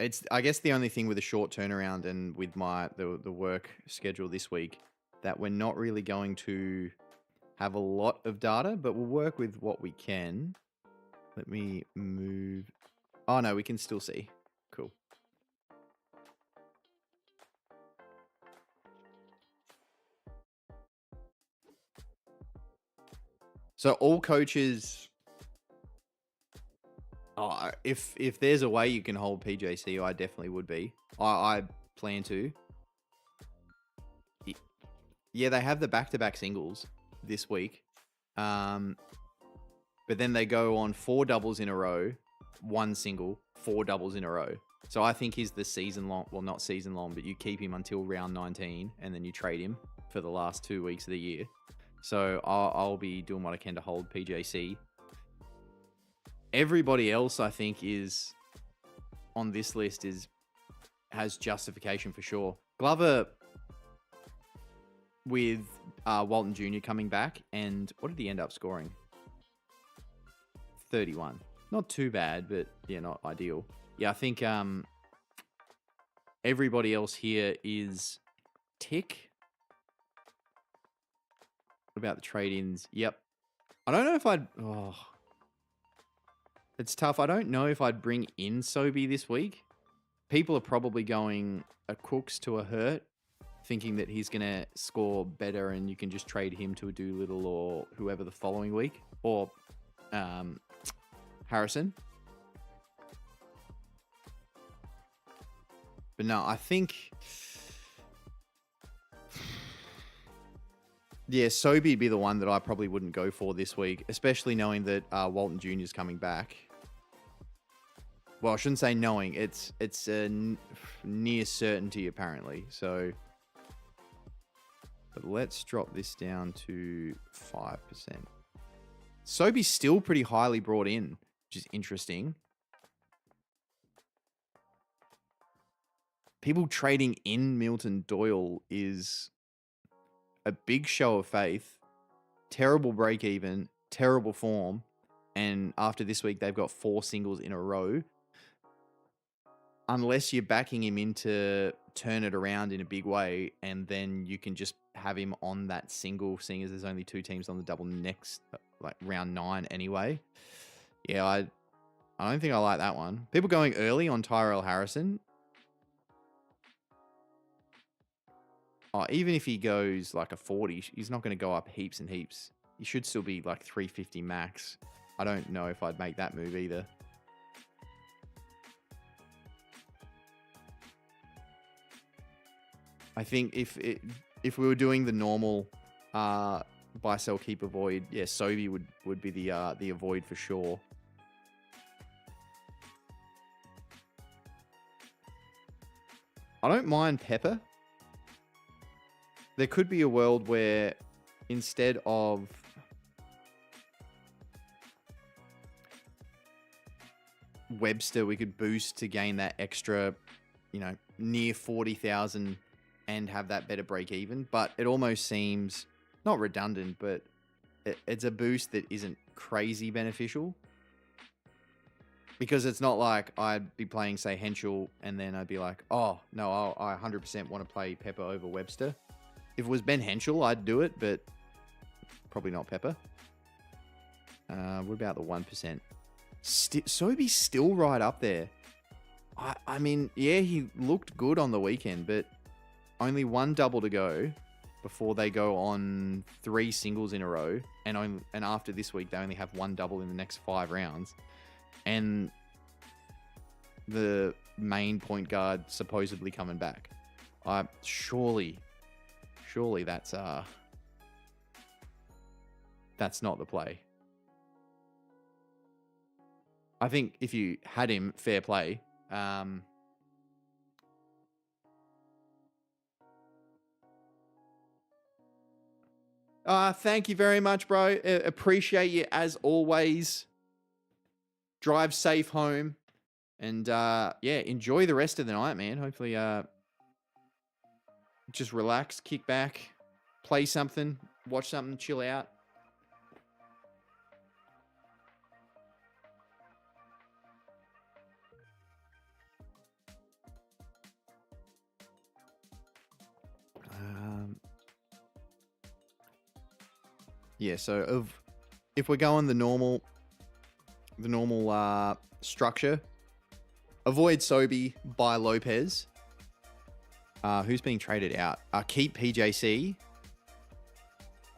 It's, I guess, the only thing with a short turnaround and with the work schedule this week that we're not really going to have a lot of data, but we'll work with what we can. Let me move. Oh no, we can still see. Cool. So all coaches, if there's a way you can hold PJC, I definitely would be. I plan to. Yeah, they have the back-to-back singles this week. But then they go on 4 doubles in a row, 1 single, 4 doubles in a row. So I think he's the season long, well, not season long, but you keep him until round 19 and then you trade him for the last 2 weeks of the year. So I'll be doing what I can to hold PJC. Everybody else, I think, is on this list has justification for sure. Glover with Walton Jr. coming back, and what did he end up scoring? 31. Not too bad, but yeah, not ideal. Yeah, I think everybody else here is tick. What about the trade-ins? Yep. I don't know if I'd... Oh, it's tough. I don't know if I'd bring in Sobey this week. People are probably going a Cooks to a Hurt, thinking that he's going to score better and you can just trade him to a Doolittle or whoever the following week. Or Harrison. But no, I think... Yeah, Sobey'd be the one that I probably wouldn't go for this week, especially knowing that Walton Jr. is coming back. Well, I shouldn't say knowing. It's a near certainty, apparently. So, but let's drop this down to 5%. Sobey's still pretty highly brought in, which is interesting. People trading in Milton Doyle is a big show of faith, terrible break even, terrible form, and after this week, they've got 4 singles in a row. Unless you're backing him in to turn it around in a big way, and then you can just have him on that single, seeing as there's only 2 teams on the double next, like round 9 anyway. Yeah, I don't think I like that one. People going early on Tyrell Harrison. Oh, even if he goes like a 40, he's not going to go up heaps and heaps. He should still be like 350 max. I don't know if I'd make that move either. I think if we were doing the normal buy, sell, keep, avoid, yeah, Sobey would be the avoid for sure. I don't mind Pepper. There could be a world where instead of Webster, we could boost to gain that extra, near 40,000 and have that better break even. But it almost seems not redundant, but it's a boost that isn't crazy beneficial. Because it's not like I'd be playing, say, Henschel, and then I'd be like, oh, no, I 100% want to play Pepper over Webster. If it was Ben Henschel, I'd do it, but probably not Pepper. What about the 1%? Sobey's still right up there. I mean, yeah, he looked good on the weekend, but only one double to go before they go on 3 singles in a row. And after this week, they only have 1 double in the next 5 rounds. And the main point guard supposedly coming back. Surely that's not the play. I think if you had him, fair play. Thank you very much, bro. Appreciate you as always. Drive safe home. And yeah, enjoy the rest of the night, man. Hopefully just relax, kick back, play something, watch something, chill out. Yeah, so if we're going the normal structure, avoid Sobe, buy Lopez. Who's being traded out? Keep PJC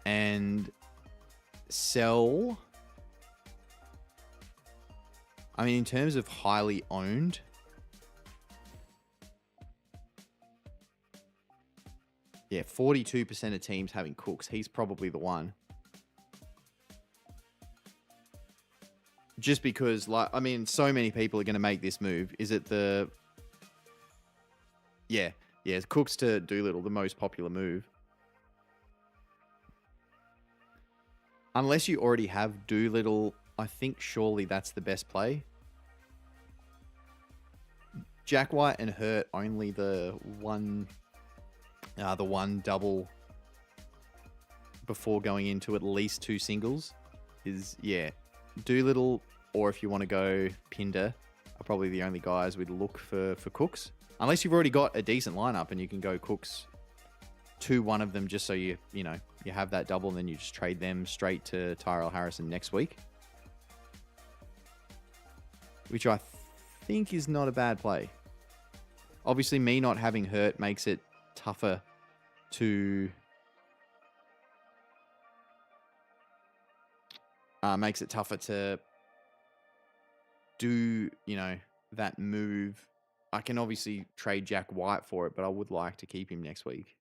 and sell. I mean, in terms of highly owned, yeah, 42% of teams having Cooks. He's probably the one. Just because, like, I mean, so many people are going to make this move. Is it the... Yeah, it's Cooks to Doolittle, the most popular move. Unless you already have Doolittle, I think surely that's the best play. Jack White and Hurt only the one double before going into at least 2 singles is, yeah. Doolittle, or if you want to go Pinder, are probably the only guys we'd look for Cooks. Unless you've already got a decent lineup and you can go Cooks to one of them just so you have that double and then you just trade them straight to Tyrell Harrison next week. Which I think is not a bad play. Obviously, me not having Hurt makes it tougher to... makes it tougher to do, that move. I can obviously trade Jack White for it, but I would like to keep him next week.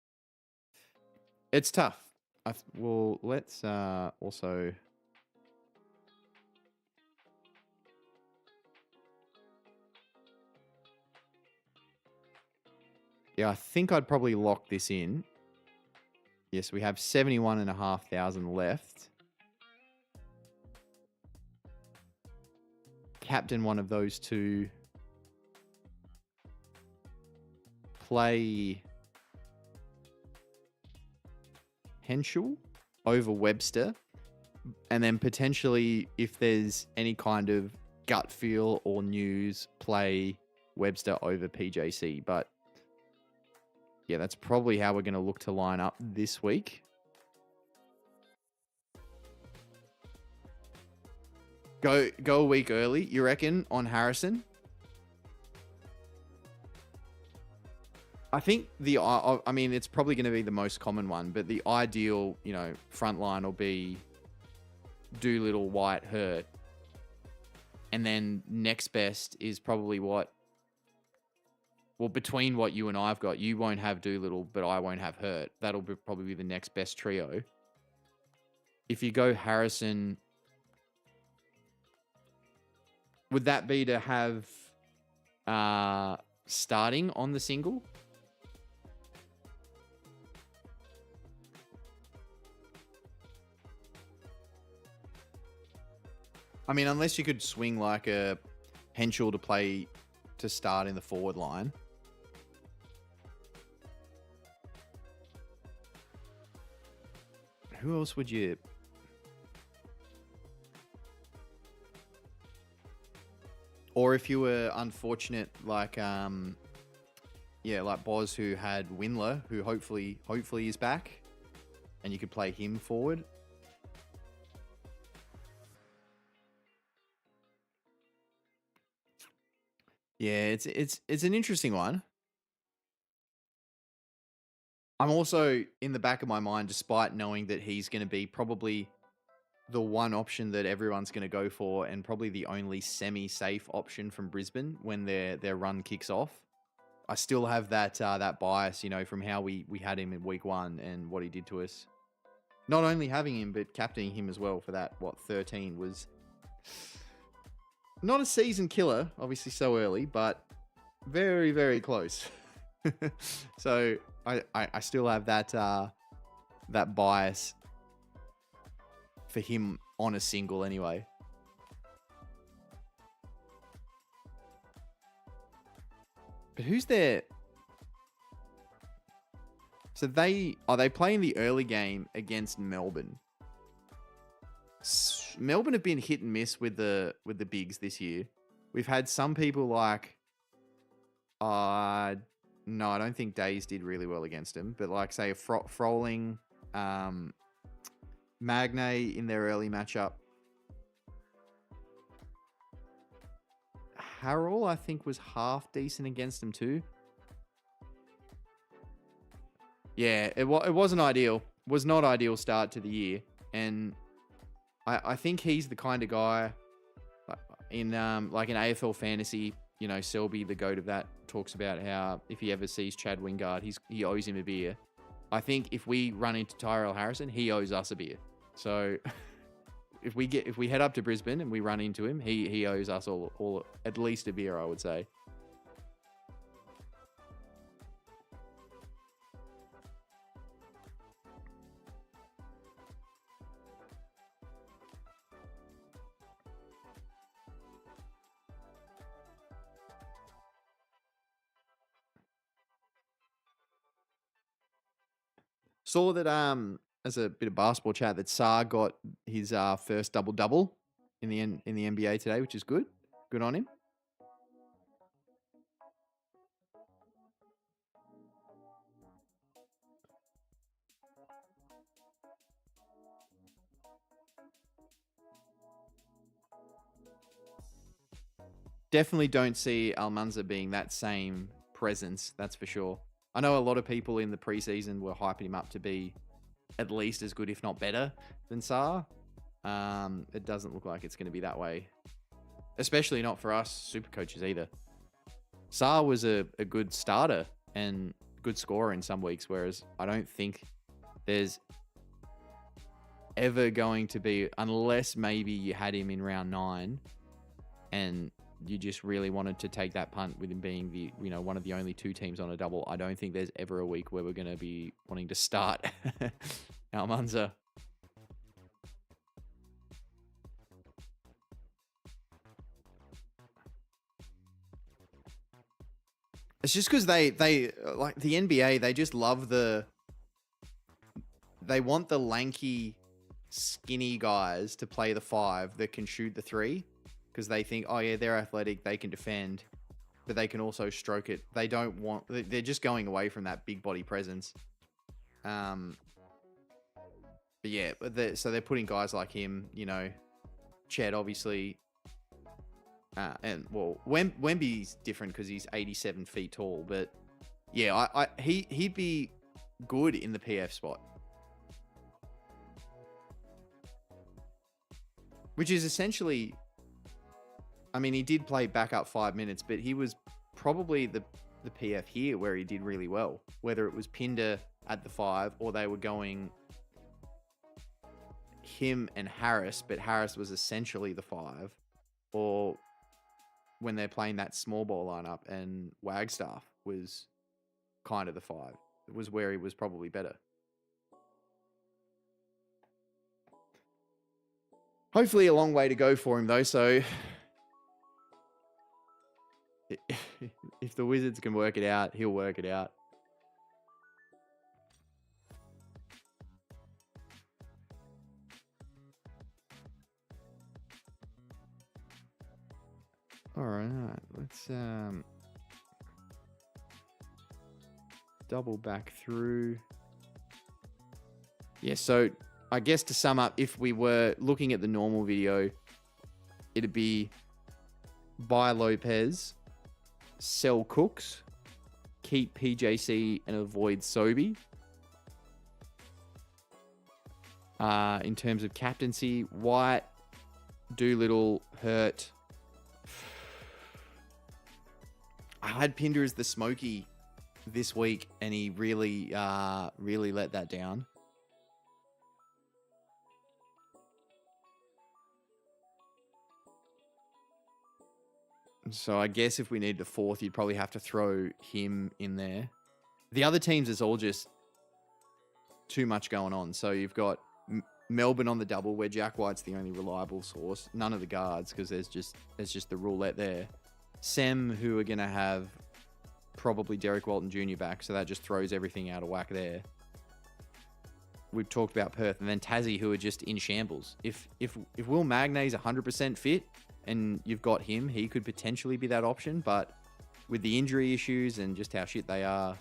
It's tough. Well, let's also... Yeah, I think I'd probably lock this in. Yes, we have 71,500 left. Captain one of those two. Play Henschel over Webster. And then potentially, if there's any kind of gut feel or news, play Webster over PJC. But yeah, that's probably how we're going to look to line up this week. Go a week early, you reckon, on Harrison? I think I mean, it's probably going to be the most common one, but the ideal, front line will be Doolittle, White, Hurt. And then next best is probably between what you and I've got, you won't have Doolittle, but I won't have Hurt. That'll probably be the next best trio. If you go Harrison... Would that be to have starting on the single? I mean, unless you could swing like a Henschel to start in the forward line. Who else would you... Or if you were unfortunate, like Boz, who had Windler, who hopefully is back, and you could play him forward. Yeah, it's an interesting one. I'm also in the back of my mind, despite knowing that he's going to be probably the one option that everyone's going to go for, and probably the only semi-safe option from Brisbane when their run kicks off. I still have that bias, from how we had him in week 1 and what he did to us. Not only having him, but captaining him as well for that 13 was not a season killer, obviously so early, but very, very close. So I still have that bias for him on a single anyway. But who's there? So they playing the early game against Melbourne. Melbourne have been hit and miss with the bigs this year. We've had some people like, no, I don't think Days did really well against him, but like say Froling, Magne in their early matchup. Harrell, I think, was half decent against them too. Yeah, it wasn't ideal. Was not ideal start to the year, and I think he's the kind of guy in like in AFL fantasy. Selby, the goat of that, talks about how if he ever sees Chad Wingard, he owes him a beer. I think if we run into Tyrell Harrison, he owes us a beer. So if we head up to Brisbane and we run into him, he owes us all at least a beer, I would say. Saw that as a bit of basketball chat that Saar got his first double in the NBA today, which is good. Good on him. Definitely don't see Almanza being that same presence, that's for sure. I know a lot of people in the preseason were hyping him up to be at least as good, if not better, than Saar. It doesn't look like it's going to be that way. Especially not for us super coaches either. Saar was a good starter and good scorer in some weeks, whereas I don't think there's ever going to be, unless maybe you had him in round 9 and you just really wanted to take that punt with him being the one of the only 2 teams on a double. I don't think there's ever a week where we're going to be wanting to start Almanza. It's just because they like the NBA, they just love they want the lanky, skinny guys to play the 5 that can shoot the 3. Because they think, oh yeah, they're athletic, they can defend, but they can also stroke it. They don't want, they're just going away from that big body presence. But yeah, so they're putting guys like him, Chet obviously, and well, Wemby's different because he's 87 feet tall, but yeah, he'd be good in the PF spot. Which is essentially, I mean, he did play backup 5 minutes, but he was probably the PF here where he did really well. Whether it was Pinder at the 5 or they were going him and Harris, but Harris was essentially the 5, or when they're playing that small ball lineup and Wagstaff was kind of the 5. It was where he was probably better. Hopefully a long way to go for him though, so if the Wizards can work it out, he'll work it out. All right, let's double back through. Yeah, so I guess to sum up, if we were looking at the normal video, it'd be by Lopez, sell Cooks, keep PJC and avoid Sobe. In terms of captaincy, White, Doolittle, Hurt. I had Pinder as the smoky this week, and he really let that down. So I guess if we need the fourth, you'd probably have to throw him in there. The other teams is all just too much going on. So you've got Melbourne on the double, where Jack White's the only reliable source. None of the guards, because there's just the roulette there. Sem, who are going to have probably Derek Walton Jr. back, so that just throws everything out of whack there. We've talked about Perth, and then Tassie, who are just in shambles. If Will Magnay's 100% fit and you've got him, he could potentially be that option, but with the injury issues and just how shit they are,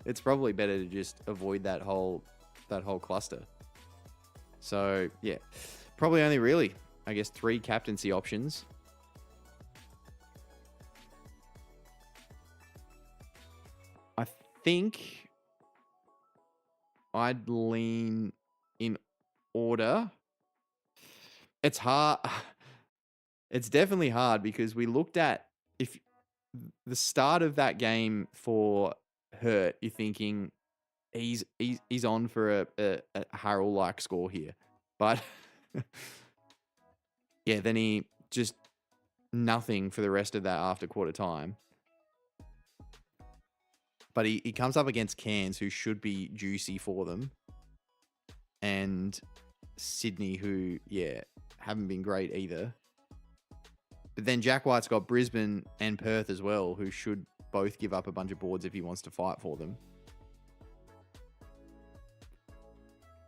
it's probably better to just avoid that whole cluster. So yeah, probably only really, I guess, 3 captaincy options. I think I'd lean in order. It's hard. It's definitely hard because we looked at if the start of that game for Hurt, you're thinking he's on for a Harrell-like score here. But yeah, then he just nothing for the rest of that after quarter time. But he comes up against Cairns, who should be juicy for them. And Sydney, who, yeah, haven't been great either. But then Jack White's got Brisbane and Perth as well, who should both give up a bunch of boards if he wants to fight for them.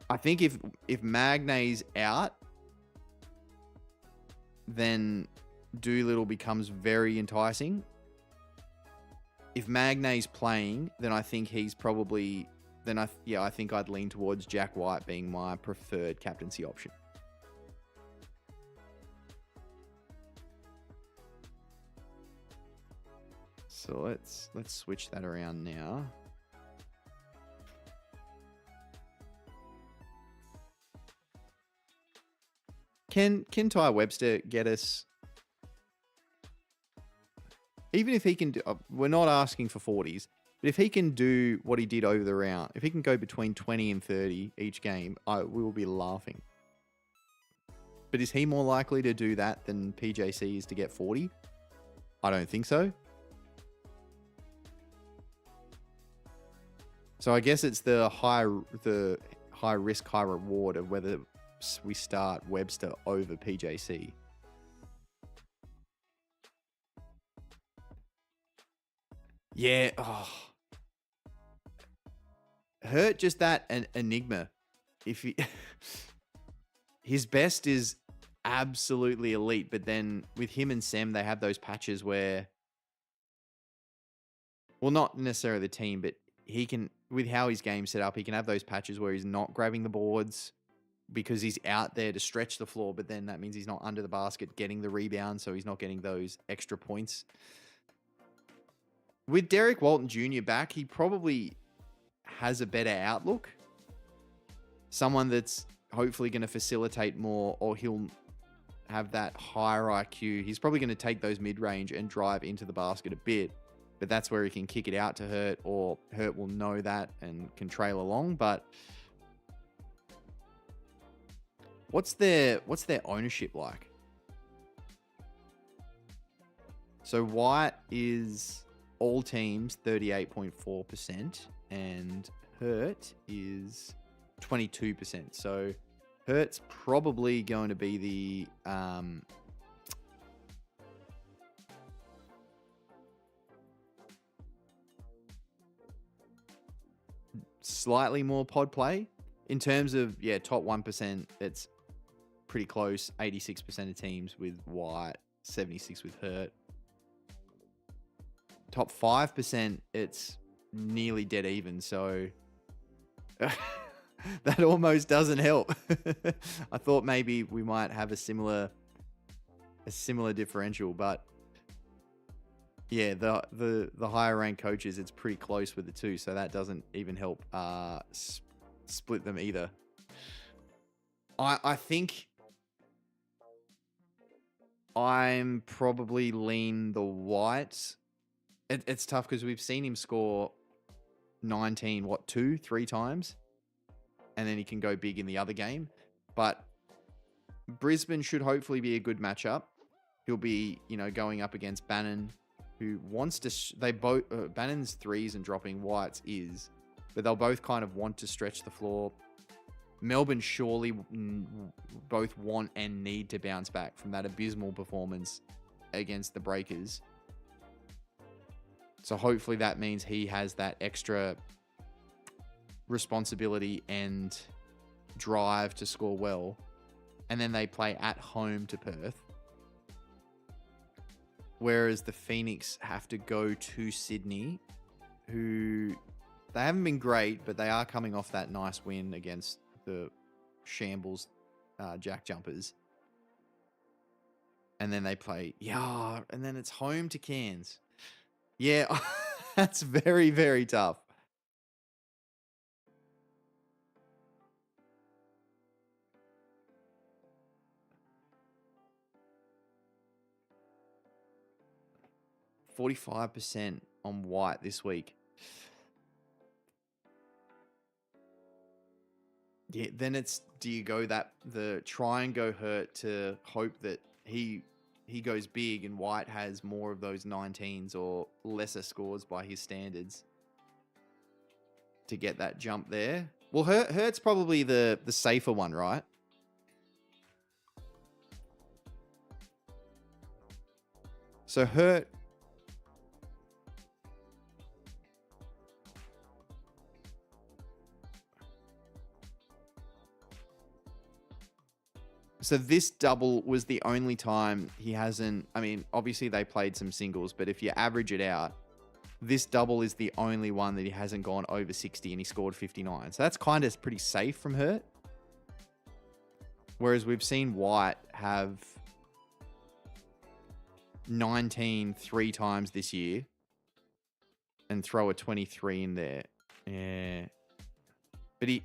I think if Magnay's out, then Doolittle becomes very enticing. If Magnay's playing, then I think he's probably... I think I'd lean towards Jack White being my preferred captaincy option. So let's switch that around now. Can Ty Webster get us? Even if he can do, we're not asking for 40s, but if he can do what he did over the round, if he can go between 20 and 30 each game, we will be laughing. But is he more likely to do that than PJC is to get 40? I don't think so. So I guess it's the high risk, high reward of whether we start Webster over PJC. Yeah. Oh. Hurt just that an enigma. If he, his best is absolutely elite, but then with him and Sam, they have those patches where, well, not necessarily the team, but he can, with how his game's set up, he can have those patches where he's not grabbing the boards because he's out there to stretch the floor, but then that means he's not under the basket getting the rebound, so he's not getting those extra points. With Derek Walton Jr. back, he probably has a better outlook. Someone that's hopefully going to facilitate more, or he'll have that higher IQ. He's probably going to take those mid-range and drive into the basket a bit, but that's where he can kick it out to Hurt, or Hurt will know that and can trail along. But what's their ownership like? So White is all teams 38.4%, and Hurt is 22%. So Hurt's probably going to be the slightly more pod play. In terms of, top 1%, it's pretty close. 86% of teams with White, 76% with Hurt. Top 5%, it's nearly dead even. So that almost doesn't help. I thought maybe we might have a similar differential, but Yeah, the higher ranked coaches, it's pretty close with the two, so that doesn't even help split them either. I think I'm probably lean the Whites. It's tough because we've seen him score 19, three times, and then he can go big in the other game. But Brisbane should hopefully be a good matchup. He'll be, going up against Bannon, who wants to. They both Bannon's threes and dropping White's is, but they'll both kind of want to stretch the floor. Melbourne surely both want and need to bounce back from that abysmal performance against the Breakers. So hopefully that means he has that extra responsibility and drive to score well. And then they play at home to Perth. Whereas the Phoenix have to go to Sydney, who they haven't been great, but they are coming off that nice win against the shambles Jack Jumpers. And then they play, and then it's home to Cairns. Yeah, that's very, very tough. %45 on White this week. Yeah, then it's, do you go the try and go Hurt to hope that he goes big and White has more of those 19s or lesser scores by his standards to get that jump there? Well, Hurt's probably the safer one, right? So Hurt. So this double was the only time he hasn't. I mean, obviously they played some singles, but if you average it out, this double is the only one that he hasn't gone over 60 and he scored 59. So that's kind of pretty safe from Hurt. Whereas we've seen White have 19 three times this year and throw a 23 in there. Yeah. But he...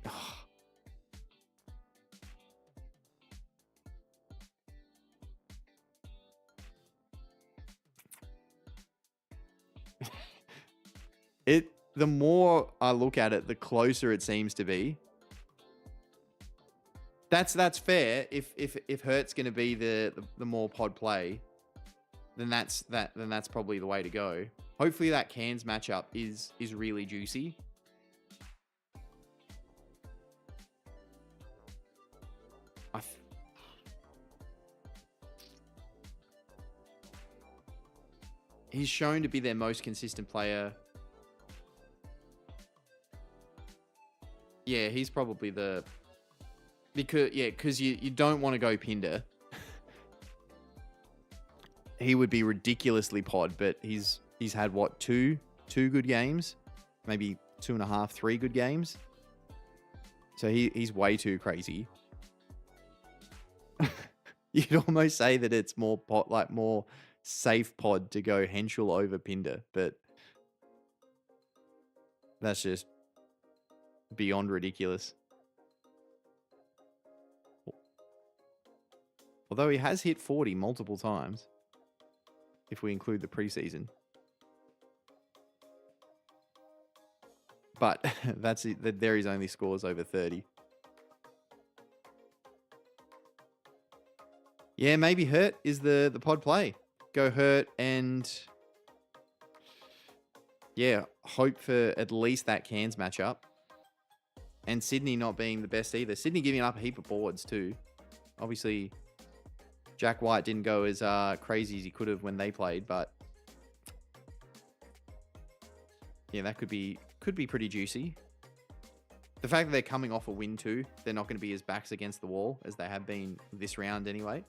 The more I look at it, the closer it seems to be. That's fair. If Hurt's going to be the more pod play, then that's probably the way to go. Hopefully that Cairns matchup is really juicy. He's shown to be their most consistent player. Yeah, he's probably because you don't want to go Pinder. He would be ridiculously pod, but he's had two good games, maybe 2.5, 3 good games. So he's way too crazy. You'd almost say that it's more more safe pod to go Henschel over Pinder, but that's just beyond ridiculous. Although he has hit 40 multiple times, if we include the preseason. But that's it. There his only scores over 30. Yeah, maybe Hurt is the pod play. Go Hurt and hope for at least that Cairns matchup. And Sydney not being the best either. Sydney giving up a heap of boards too. Obviously, Jack White didn't go as crazy as he could have when they played, but yeah, that could be pretty juicy. The fact that they're coming off a win too, they're not going to be as backs against the wall as they have been this round anyway.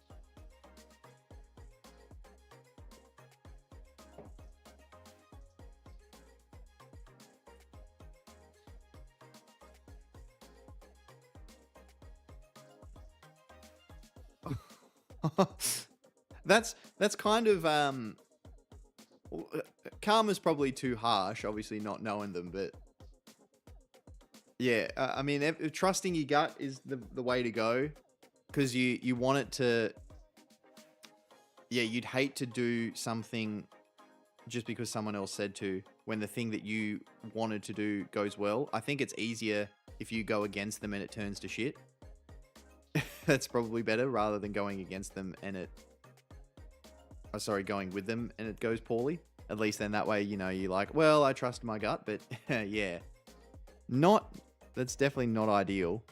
That's kind of karma's probably too harsh, obviously not knowing them, but yeah, I mean, trusting your gut is the way to go, because you want it to. Yeah, you'd hate to do something just because someone else said to, when the thing that you wanted to do goes well. I think it's easier if you go against them and it turns to shit. That's probably better rather than going against them and going with them and it goes poorly. At least then that way, you're like, well, I trust my gut, but yeah, that's definitely not ideal.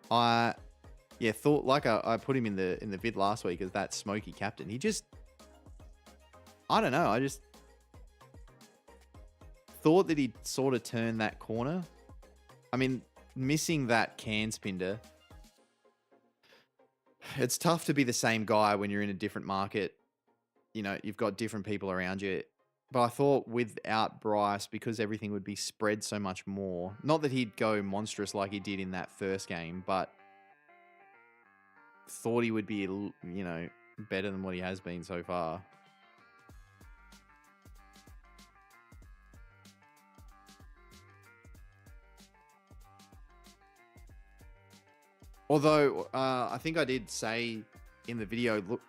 Thought, like I put him in the vid last week as that smoky captain. He just, I don't know. I just thought that he'd sort of turn that corner. I mean, missing that can spinder. It's tough to be the same guy when you're in a different market. You've got different people around you. But I thought without Bryce, because everything would be spread so much more. Not that he'd go monstrous like he did in that first game, but thought he would be, better than what he has been so far. Although, I think I did say in the video, look,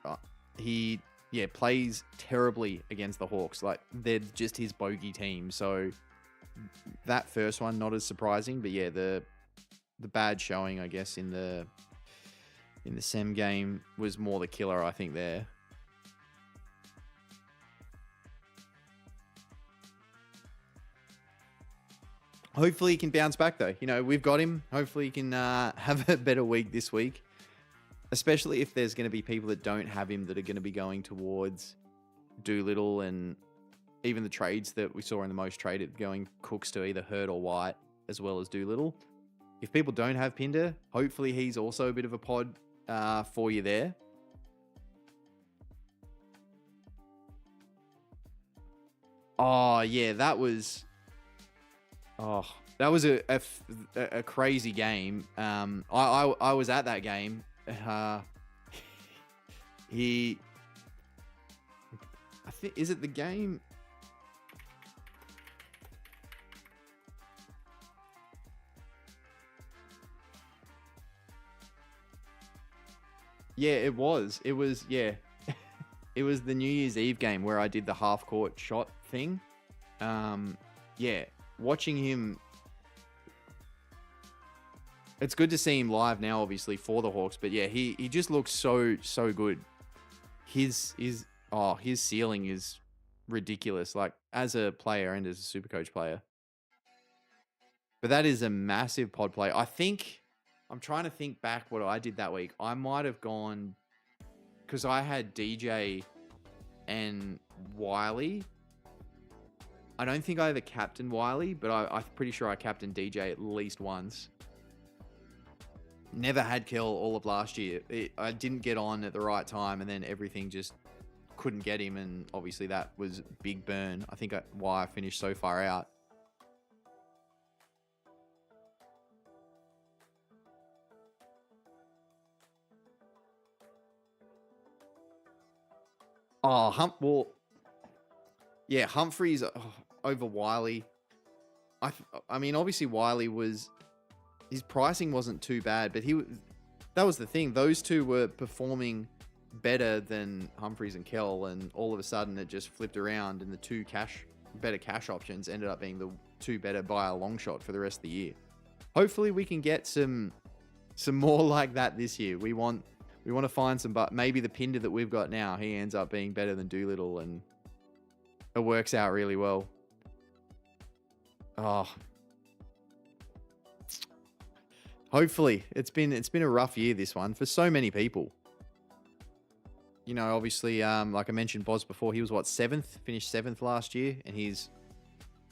he plays terribly against the Hawks. Like, they're just his bogey team. So that first one, not as surprising. But yeah, the bad showing, I guess, in the SEM game was more the killer, I think, there. Hopefully he can bounce back, though. We've got him. Hopefully he can have a better week this week. Especially if there's going to be people that don't have him that are going to be going towards Doolittle, and even the trades that we saw in the most traded, going Cooks to either Hurt or White, as well as Doolittle. If people don't have Pinder, hopefully he's also a bit of a pod for you there. Oh, yeah, that was a crazy game. I was at that game. I think, is it the game? Yeah, it was. It was, yeah. It was the New Year's Eve game where I did the half-court shot thing. Yeah, watching him... It's good to see him live now, obviously, for the Hawks. But yeah, he just looks so good. His ceiling is ridiculous, like, as a player and as a SuperCoach player. But that is a massive pod play. I think... I'm trying to think back what I did that week. I might have gone... Because I had DJ and Wiley. I don't think I ever captained Wiley, but I'm pretty sure I captained DJ at least once. Never had Kell all of last year. I didn't get on at the right time, and then everything just couldn't get him, and obviously that was big burn. I think why I finished so far out. Oh, yeah, Humphreys over Wiley. I mean, obviously Wiley his pricing wasn't too bad, but that was the thing. Those two were performing better than Humphreys and Kell, and all of a sudden it just flipped around, and the two better cash options ended up being the two better by a long shot for the rest of the year. Hopefully we can get some more like that this year. We want to find some, but maybe the Pinder that we've got now, he ends up being better than Doolittle, and it works out really well. Oh, hopefully it's been a rough year, this one, for so many people. Obviously, like I mentioned Boz before, he was finished 7th last year, and he's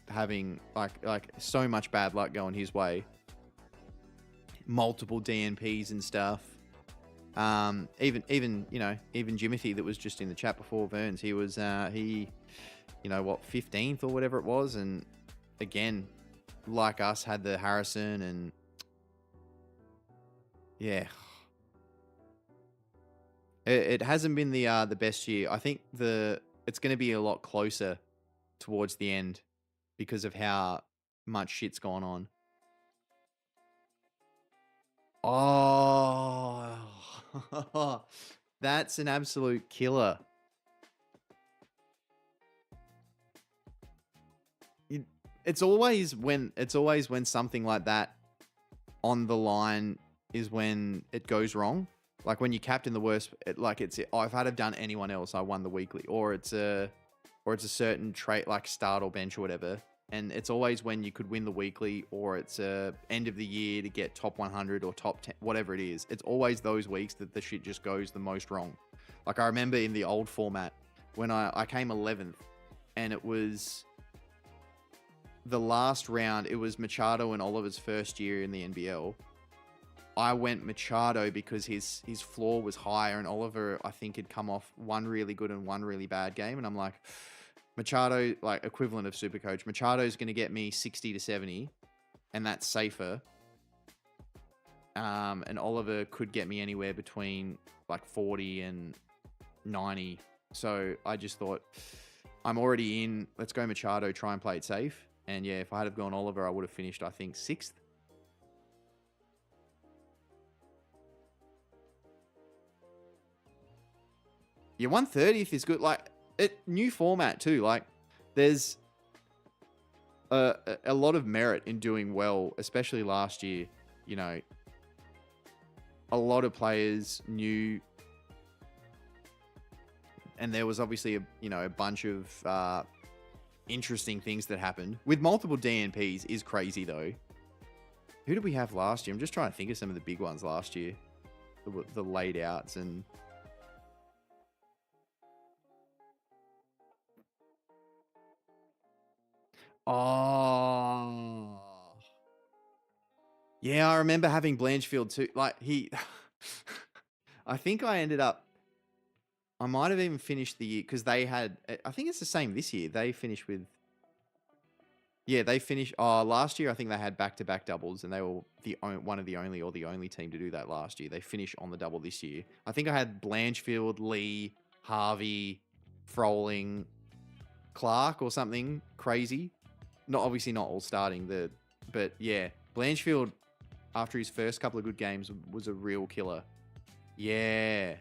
having like so much bad luck going his way. Multiple DNPs and stuff. Even Jimothy that was just in the chat before Verns, he was 15th or whatever it was, and again, like us, had the Harrison, and yeah, it hasn't been the best year. I think the it's going to be a lot closer towards the end because of how much shit's gone on. Oh, that's an absolute killer. It's always when something like that on the line is when it goes wrong. Like when you captain the worst, if I'd have done anyone else, I won the weekly, or it's a certain trait like start or bench or whatever. And it's always when you could win the weekly, or it's end of the year to get top 100 or top 10, whatever it is. It's always those weeks that the shit just goes the most wrong. Like I remember in the old format when I came 11th, and it was the last round. It was Machado and Oliver's first year in the NBL. I went Machado because his floor was higher, and Oliver, I think, had come off one really good and one really bad game. And I'm like, Machado, like equivalent of SuperCoach, Machado's going to get me 60 to 70, and that's safer. And Oliver could get me anywhere between like 40 and 90. So I just thought, I'm already in. Let's go Machado, try and play it safe. And yeah, if I had have gone Oliver, I would have finished, I think, 6th. Yeah, 130th is good. Like, new format too. Like, there's a lot of merit in doing well, especially last year. You know, a lot of players knew, and there was obviously a bunch of interesting things that happened with multiple DNPs. Is crazy though. Who did we have last year? I'm just trying to think of some of the big ones last year, the laid outs and. Oh. Yeah, I remember having Blanchfield too. Like, I think I might have even finished the year because they had, I think it's the same this year. They finished with, last year I think they had back-to-back doubles, and they were one of the only or the only team to do that last year. They finished on the double this year. I think I had Blanchfield, Lee, Harvey, Froling, Clark or something crazy. Obviously not all starting, but yeah, Blanchfield after his first couple of good games was a real killer. Yeah.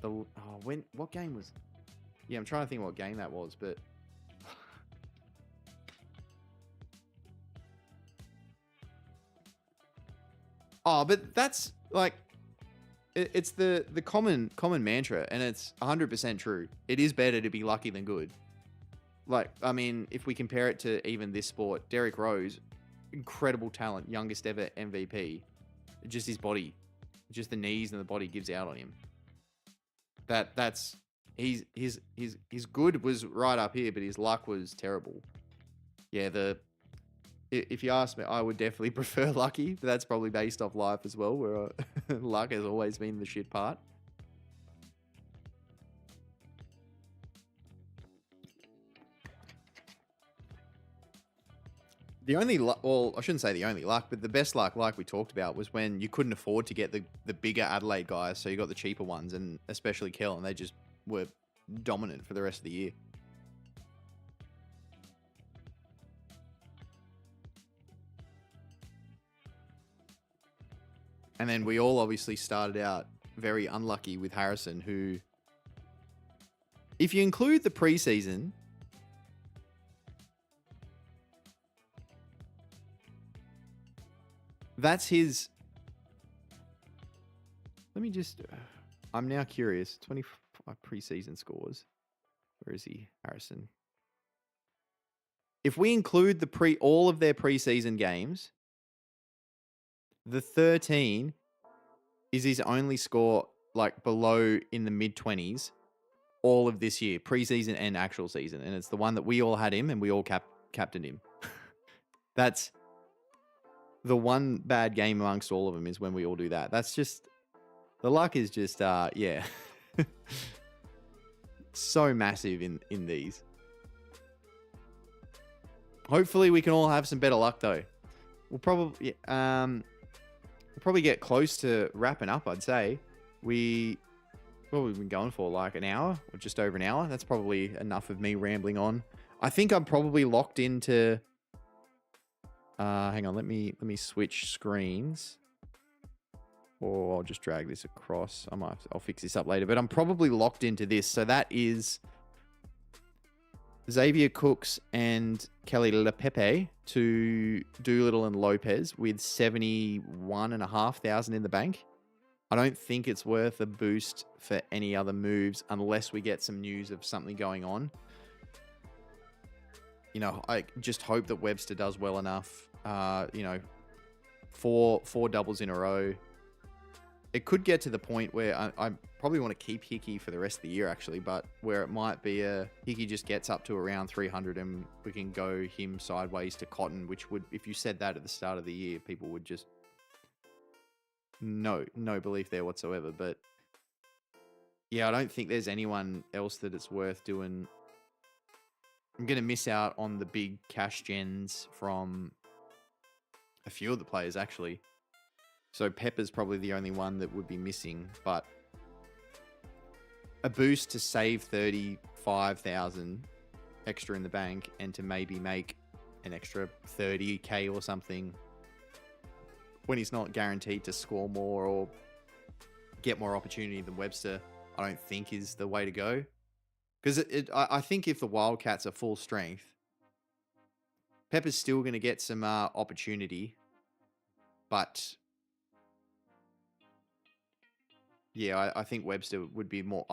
What game was? Yeah, I'm trying to think what game that was, but but that's like it's the common mantra, and it's 100% true. It is better to be lucky than good. Like, I mean, if we compare it to even this sport, Derrick Rose, incredible talent, youngest ever MVP. Just his body, just the knees and the body gives out on him. His good was right up here, but his luck was terrible. Yeah, if you ask me, I would definitely prefer lucky, but that's probably based off life as well, where luck has always been the shit part. The only well, I shouldn't say the only luck, but the best luck, like we talked about, was when you couldn't afford to get the bigger Adelaide guys, so you got the cheaper ones, and especially Kell, and they just were dominant for the rest of the year. And then we all obviously started out very unlucky with Harrison, who, if you include the preseason, that's his. Let me just. I'm now curious. 25 preseason scores. Where is he, Harrison? If we include all of their preseason games, the 13 is his only score, like below in the mid-20s, all of this year, preseason and actual season, and it's the one that we all had him and we all captained him. That's the one bad game amongst all of them, is when we all do that. That's just, the luck is just, yeah. So massive in these. Hopefully we can all have some better luck though. We'll probably get close to wrapping up, I'd say. What have we been going for? Like an hour or just over an hour? That's probably enough of me rambling on. I think I'm probably locked into. Hang on, let me switch screens, or I'll just drag this across. I'll fix this up later, but I'm probably locked into this. So that is Xavier Cooks and Kelly Lepepe to Doolittle and Lopez with 71,500 in the bank. I don't think it's worth a boost for any other moves unless we get some news of something going on. You know, I just hope that Webster does well enough. You know, four doubles in a row. It could get to the point where I probably want to keep Hickey for the rest of the year, actually, but where it might be Hickey just gets up to around 300 and we can go him sideways to Cotton, which would, if you said that at the start of the year, people would just no belief there whatsoever. But yeah, I don't think there's anyone else that it's worth doing. I'm going to miss out on the big cash gens from a few of the players, actually. So Pepper's probably the only one that would be missing, but a boost to save 35,000 extra in the bank and to maybe make an extra 30k or something when he's not guaranteed to score more or get more opportunity than Webster, I don't think is the way to go. Because I think if the Wildcats are full strength, Pepper's still going to get some opportunity, but yeah, I think Webster would be more.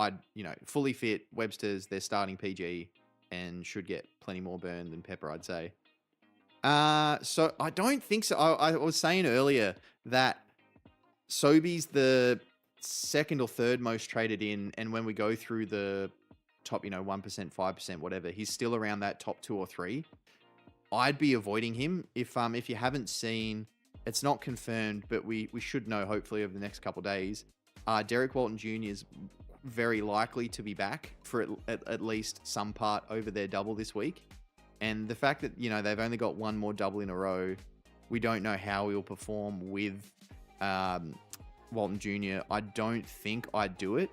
Fully fit. Webster's their starting PG and should get plenty more burn than Pepper, I'd say. So I don't think so. I was saying earlier that Sobe's the second or third most traded in, and when we go through the top, 1%, 5%, whatever, he's still around that top 2 or 3. I'd be avoiding him if you haven't seen. It's not confirmed, but we should know hopefully over the next couple of days. Derek Walton Jr. is very likely to be back for at least some part over their double this week. And the fact that, they've only got one more double in a row, we don't know how he'll perform with Walton Jr. I don't think I'd do it.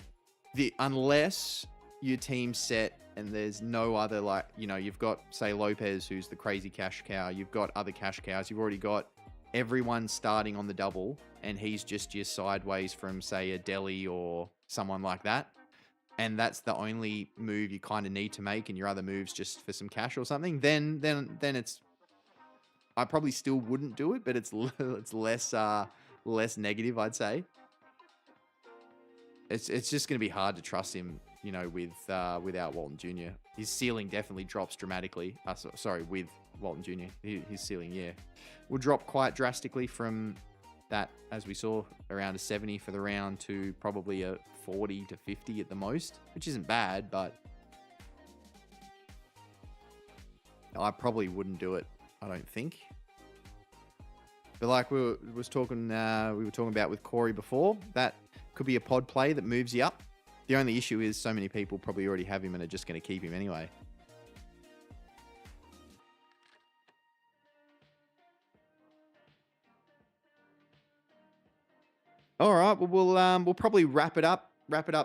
Unless your team's set and there's no other, you've got, say, Lopez, who's the crazy cash cow. You've got other cash cows. You've already got everyone starting on the double, and he's just your sideways from, say, a Delhi or someone like that. And that's the only move you kind of need to make, and your other moves just for some cash or something. Then it's. I probably still wouldn't do it, but it's less negative, I'd say. It's just going to be hard to trust him, without Walton Jr. His ceiling definitely drops dramatically. With Walton Jr. His ceiling, will drop quite drastically from that, as we saw, around a 70 for the round to probably a 40 to 50 at the most, which isn't bad, but I probably wouldn't do it, I don't think. But like we were talking about with Corey before, that could be a pod play that moves you up. The only issue is so many people probably already have him and are just going to keep him anyway. All right, well, we'll probably wrap it up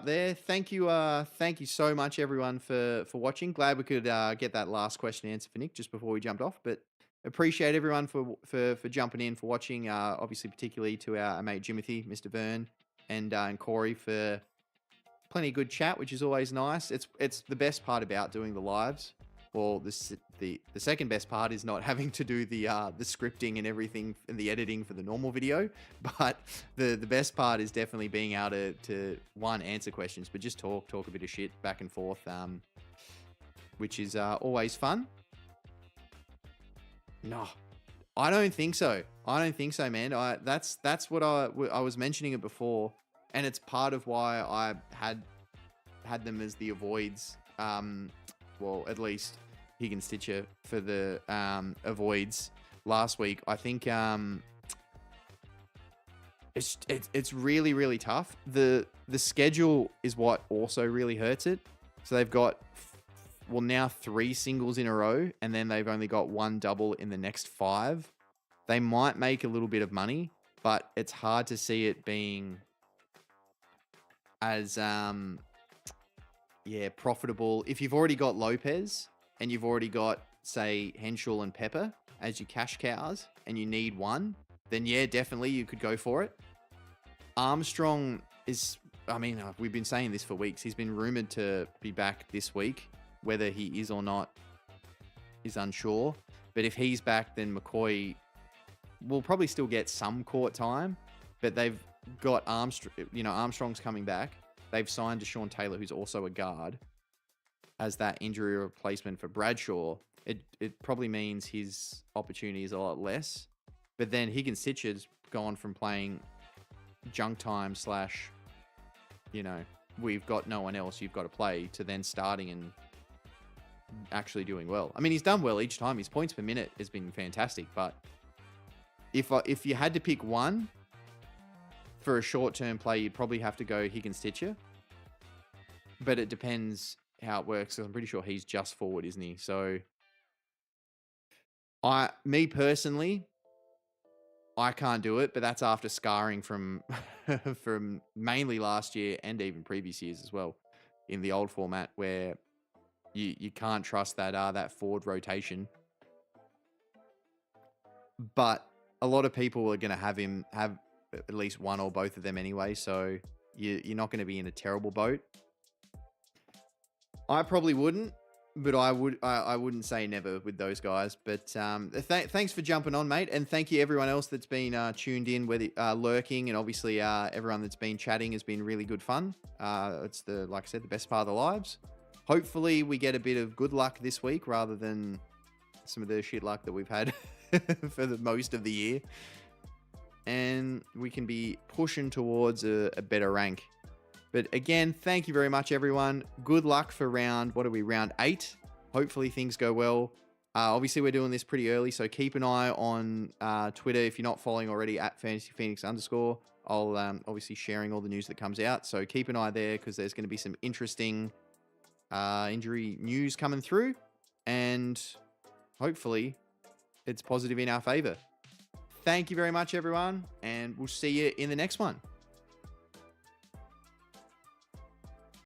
there. Thank you so much, everyone, for watching. Glad we could get that last question answered for Nick just before we jumped off. But appreciate everyone for jumping in, for watching. Obviously, particularly to our mate Jimothy, Mr. Vern, and Corey for plenty of good chat, which is always nice. It's the best part about doing the lives. Well, the second best part is not having to do the scripting and everything and the editing for the normal video. But the best part is definitely being able to one, answer questions, but just talk a bit of shit back and forth, which is always fun. No, I don't think so. Man. That's what I was mentioning it before, and it's part of why I had them as the avoids. Well, at least Higgins-Stitcher for the avoids last week. I think it's really, really tough. The schedule is what also really hurts it. So they've got now 3 singles in a row, and then they've only got 1 double in the next 5. They might make a little bit of money, but it's hard to see it being as profitable. If you've already got Lopez and you've already got, say, Henschel and Pepper as your cash cows and you need one, then yeah, definitely you could go for it. Armstrong is, we've been saying this for weeks. He's been rumored to be back this week. Whether he is or not is unsure. But if he's back, then McCoy will probably still get some court time. But they've got Armstrong's coming back. They've signed Deshaun Taylor, who's also a guard, as that injury replacement for Bradshaw. It probably means his opportunity is a lot less. But then Higgins-Sitcher's gone from playing junk time / we've got no one else you've got to play, to then starting and actually doing well. I mean, he's done well each time. His points per minute has been fantastic. But if you had to pick one for a short-term play, you'd probably have to go Higgins-Sitcher. But it depends how it works. I'm pretty sure he's just forward, isn't he? So, me personally, I can't do it, but that's after scarring from from mainly last year and even previous years as well in the old format, where you can't trust that forward rotation. But a lot of people are going to have him have at least one or both of them anyway, so you're not going to be in a terrible boat. I probably wouldn't, but I wouldn't say never with those guys. But thanks for jumping on, mate, and thank you everyone else that's been tuned in, whether lurking, and obviously everyone that's been chatting has been really good fun. It's like I said, the best part of the lives. Hopefully we get a bit of good luck this week rather than some of the shit luck that we've had for the most of the year, and we can be pushing towards a better rank. But again, thank you very much, everyone. Good luck for round 8. Hopefully things go well. Obviously, we're doing this pretty early, so keep an eye on Twitter if you're not following already, at @FantasyPhoenix_. I'll obviously sharing all the news that comes out, so keep an eye there because there's going to be some interesting injury news coming through, and hopefully it's positive in our favor. Thank you very much, everyone, and we'll see you in the next one.